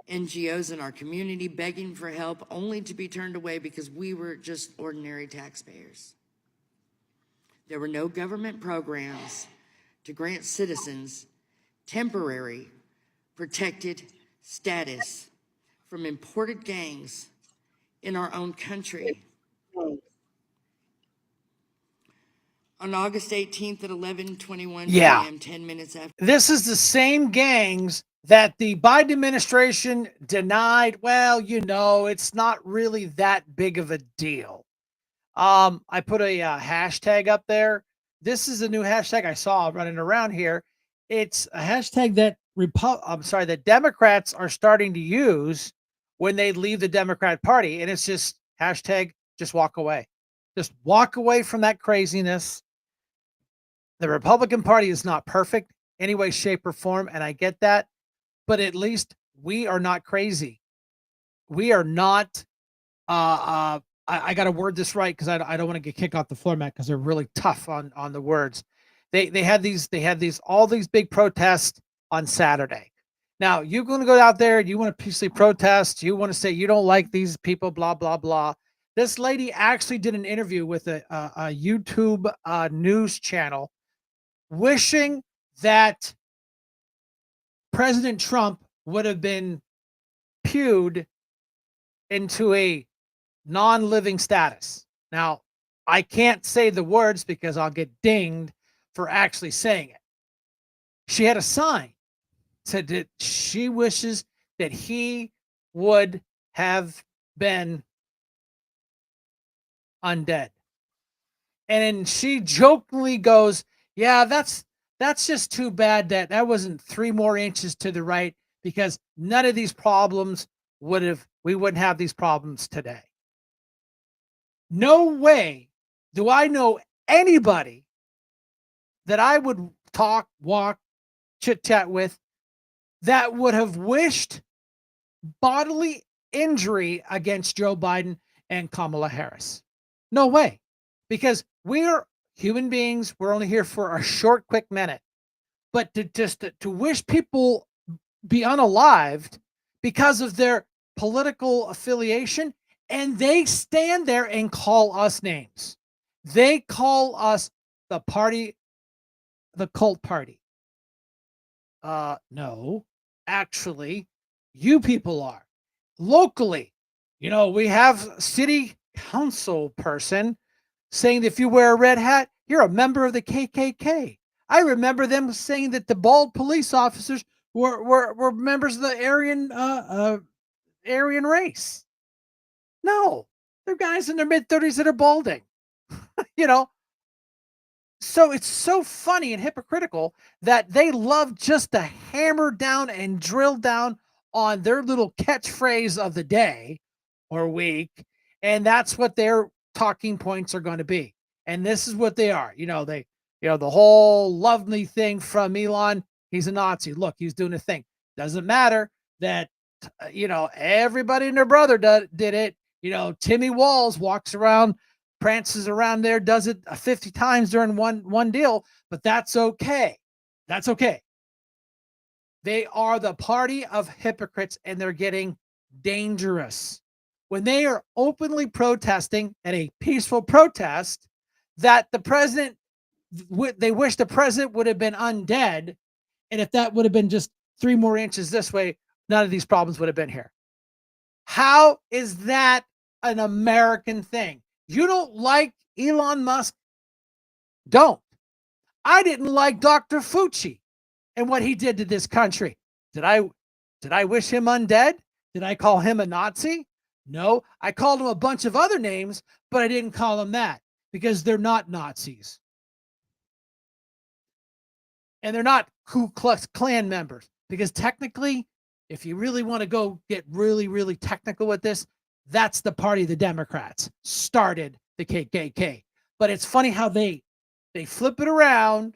NGOs in our community, begging for help, only to be turned away because we were just ordinary taxpayers. There were no government programs to grant citizens temporary protected status from imported gangs in our own country. On August 18th at 11:21 p.m., 10 minutes after. This is the same gangs that the Biden administration denied. Well, you know, it's not really that big of a deal. I put a hashtag up there. This is a new hashtag I saw running around here. It's a hashtag that that Democrats are starting to use when they leave the Democrat Party, and it's just hashtag just walk away. Just walk away from that craziness. The Republican Party is not perfect any way, shape, or form, and I get that, but at least we are not crazy. We are not. I got to word this right because I don't want to get kicked off the floor mat because they're really tough on the words. They had all these big protests on Saturday. Now you're going to go out there and you want to peacefully protest. You want to say you don't like these people, blah blah blah. This lady actually did an interview with a YouTube news channel, wishing that President Trump would have been pewed into a non-living status. Now, I can't say the words because I'll get dinged for actually saying it. She had a sign said that she wishes that he would have been undead. And then she jokingly goes, yeah, that's just too bad that wasn't 3 more inches to the right, because none of these problems we wouldn't have these problems today. No way do I know anybody that I would talk, walk, chit chat with that would have wished bodily injury against Joe Biden and Kamala Harris. No way. Because we're human beings. We're only here for a short, quick minute. But to wish people be unalived because of their political affiliation, and they stand there and call us names. They call us the party, the cult party. No, actually, you people are. Locally, we have city council person saying that if you wear a red hat, you're a member of the KKK. I remember them saying that the bald police officers were members of the Aryan race. No, they're guys in their mid-30s that are balding. you know, so it's so funny and hypocritical that they love just to hammer down and drill down on their little catchphrase of the day or week, and that's what their talking points are going to be. And this is what they are. The whole lovely thing from Elon, he's a Nazi. Look, he's doing a thing. Doesn't matter that everybody and their brother did it. Timmy Walls walks around, prances around there, does it 50 times during one deal, but that's okay. That's okay. They are the party of hypocrites, and they're getting dangerous. When they are openly protesting at a peaceful protest that the president, they wish the president would have been undead, and if that would have been just 3 more inches this way, none of these problems would have been here. How is that an American thing? You don't like Elon Musk? Don't. I didn't like Dr. Fauci and what he did to this country. Did I wish him undead? Did I call him a Nazi? No, I called him a bunch of other names, but I didn't call him that because they're not Nazis. And they're not Ku Klux Klan members, because technically, if you really want to go get really, really technical with this, that's the party of the Democrats started the KKK. But it's funny how they flip it around,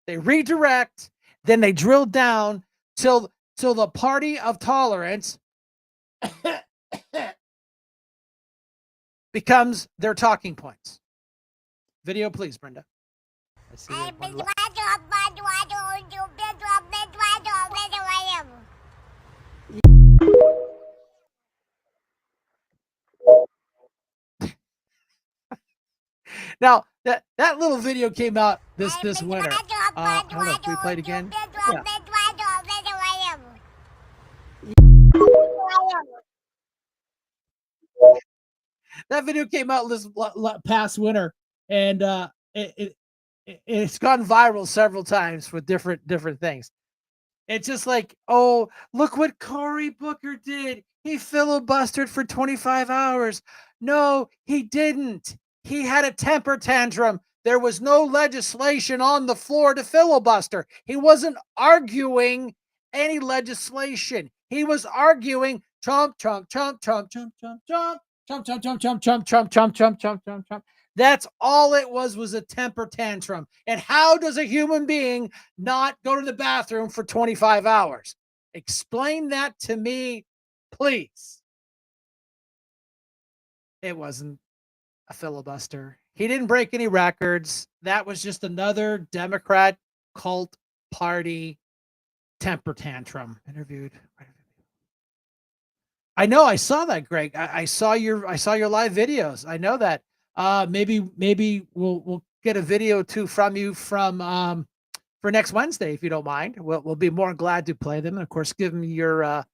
they redirect, then they drill down till the party of tolerance becomes their talking points. Video, please, Brenda. I see Now that little video came out this winter. I don't know if we played again. Yeah. That video came out this past winter, and it's gone viral several times with different things. It's just like, oh, look what Cory Booker did. He filibustered for 25 hours. No, he didn't. He had a temper tantrum. There was no legislation on the floor to filibuster. He wasn't arguing any legislation. He was arguing Trump, Trump, Trump, Trump, Trump, Trump, Trump, Trump, Trump, Trump, Trump, Trump, Trump, Trump, Trump, Trump, Trump, Trump. That's all it was a temper tantrum. And how does a human being not go to the bathroom for 25 hours? Explain that to me, please. It wasn't a filibuster. He didn't break any records. That was just another Democrat cult party temper tantrum. Interviewed. I know. I saw that, Greg. I saw your live videos. I know that. Maybe we'll get a video too from you for next Wednesday, if you don't mind. We'll be more glad to play them, and of course, give me your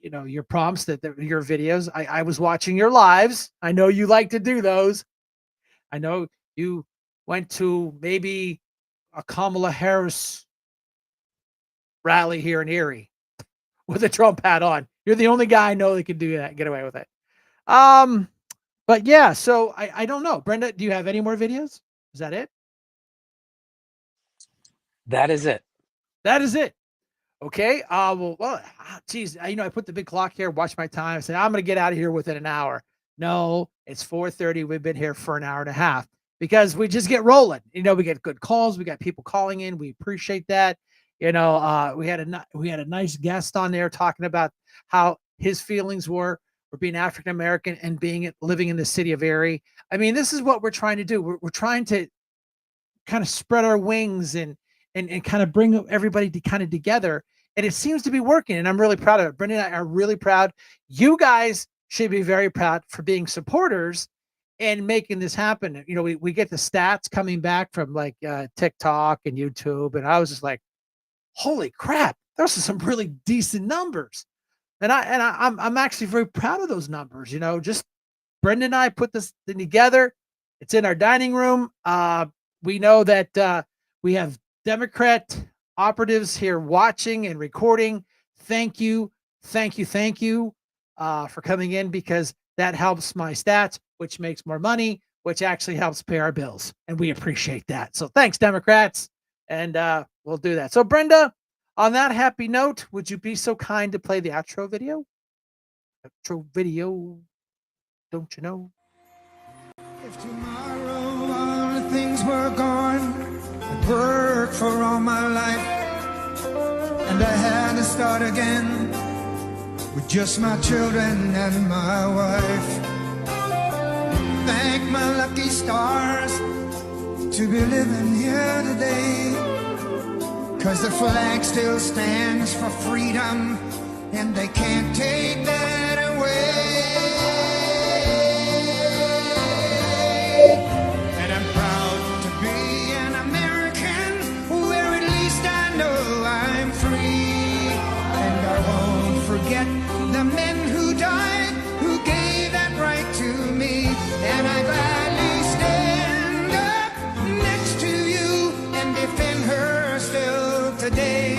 your prompts that your videos. I was watching your lives. I know you like to do those. I know you went to maybe a Kamala Harris rally here in Erie with a Trump hat on. You're the only guy I know that can do that, get away with it. But yeah, so I don't know. Brenda, do you have any more videos? Is that it? That is it. That is it. Okay. Geez, I put the big clock here, watch my time. I said, I'm going to get out of here within an hour. No, it's 4:30. We've been here for an hour and a half. because we just get rolling. We get good calls. We got people calling in. We appreciate that. We had a nice guest on there talking about how his feelings were being African American and living in the city of Erie. I mean, this is what we're trying to do. We're trying to kind of spread our wings and kind of bring everybody kind of together. And it seems to be working. And I'm really proud of it. Brendan and I are really proud. You guys should be very proud for being supporters and making this happen. We get the stats coming back from like TikTok and YouTube. And I was just like, holy crap, those are some really decent numbers. And I'm actually very proud of those numbers. Just Brendan and I put this thing together. It's in our dining room. We know that we have Democrat operatives here watching and recording. Thank you for coming in, because that helps my stats, which makes more money, which actually helps pay our bills. And we appreciate that. So thanks, Democrats. And we'll do that. So Brenda, on that happy note, would you be so kind to play the outro video? Outro video, don't you know? If tomorrow all the things were gone, I'd worked for all my life, and I had to start again with just my children and my wife. Thank my lucky stars to be living here today, 'cause the flag still stands for freedom, and they can't take that away. And I'm proud to be an American, where at least I know I'm free. And I won't forget the men who died, who gave that right to me. And I gladly stand up next to you and defend her still today.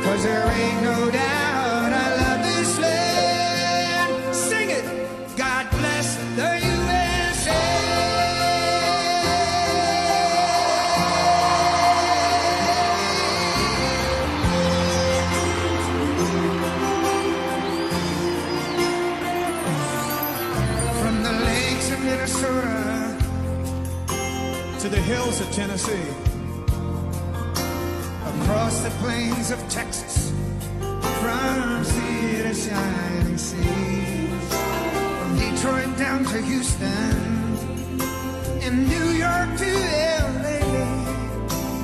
'Cause there ain't no doubt I love this land. Sing it! God bless the USA! From the lakes of Minnesota to the hills of Tennessee, across the plains of Texas, from sea to shining sea, from Detroit down to Houston, and New York to LA,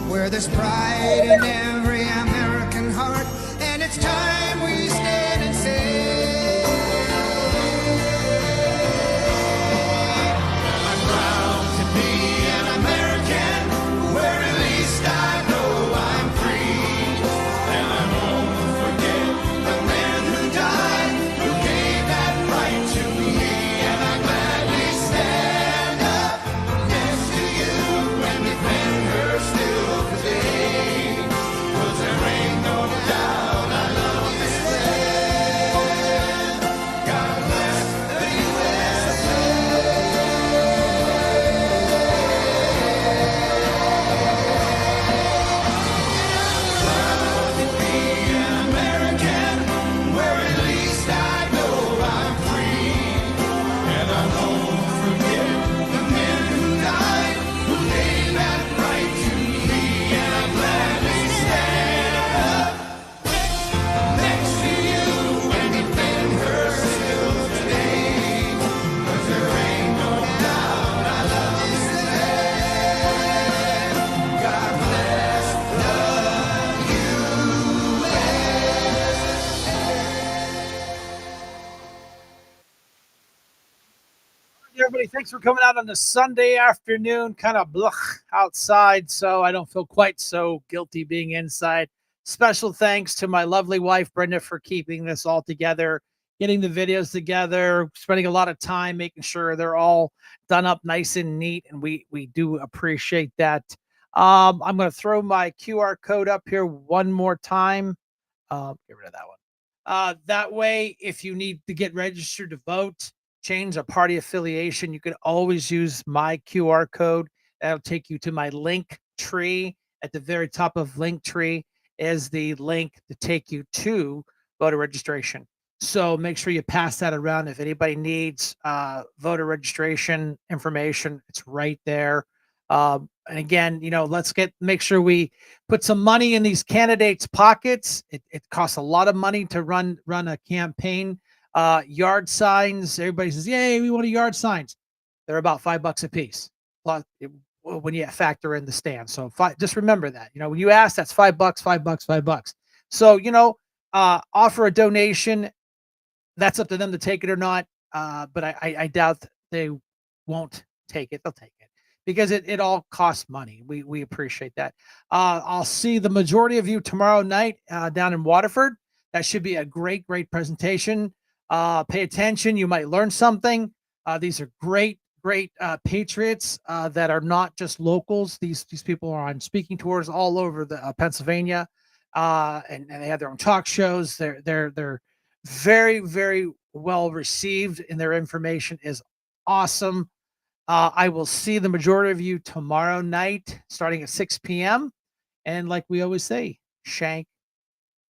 where there's pride in every American heart, and it's time we stand and say, I'm proud to be an American, where at least I know I'm free. And I won't forget the men who died, who gave that right to me. And I gladly stand up next to you and defend her still today. 'Cause there ain't no doubt I love this land. God bless the USA. Proud to be an American, where at least I know I'm free. And I won't forget the men who died, who gave that right to me. And I gladly stand up next to you and defend her still today. 'Cause there ain't no doubt I love this land. God bless the Everybody, thanks for coming out on the Sunday afternoon. Kind of outside, so I don't feel quite so guilty being inside. Special thanks to my lovely wife, Brenda, for keeping this all together, getting the videos together, spending a lot of time making sure they're all done up nice and neat, and we do appreciate that. I'm going to throw my QR code up here one more time. Get rid of that one. That way, if you need to get registered to vote, change a party affiliation, you can always use my QR code. That'll take you to my link tree. At the very top of link tree is the link to take you to voter registration. So make sure you pass that around. If anybody needs voter registration information, it's right there. And again, let's make sure we put some money in these candidates' pockets. It costs a lot of money to run a campaign. Yard signs. Everybody says, "Yay, we want a yard signs." They're about $5 a piece. Plus, when you factor in the stand. So just remember that. When you ask, that's $5, $5, $5. So offer a donation. That's up to them to take it or not. But I doubt they won't take it. They'll take it because it all costs money. We appreciate that. I'll see the majority of you tomorrow night down in Waterford. That should be a great presentation. Pay attention. You might learn something. These are great patriots that are not just locals. These people are on speaking tours all over the Pennsylvania, and they have their own talk shows. They're very, very well received, and their information is awesome. I will see the majority of you tomorrow night starting at 6 p.m. And like we always say, Shank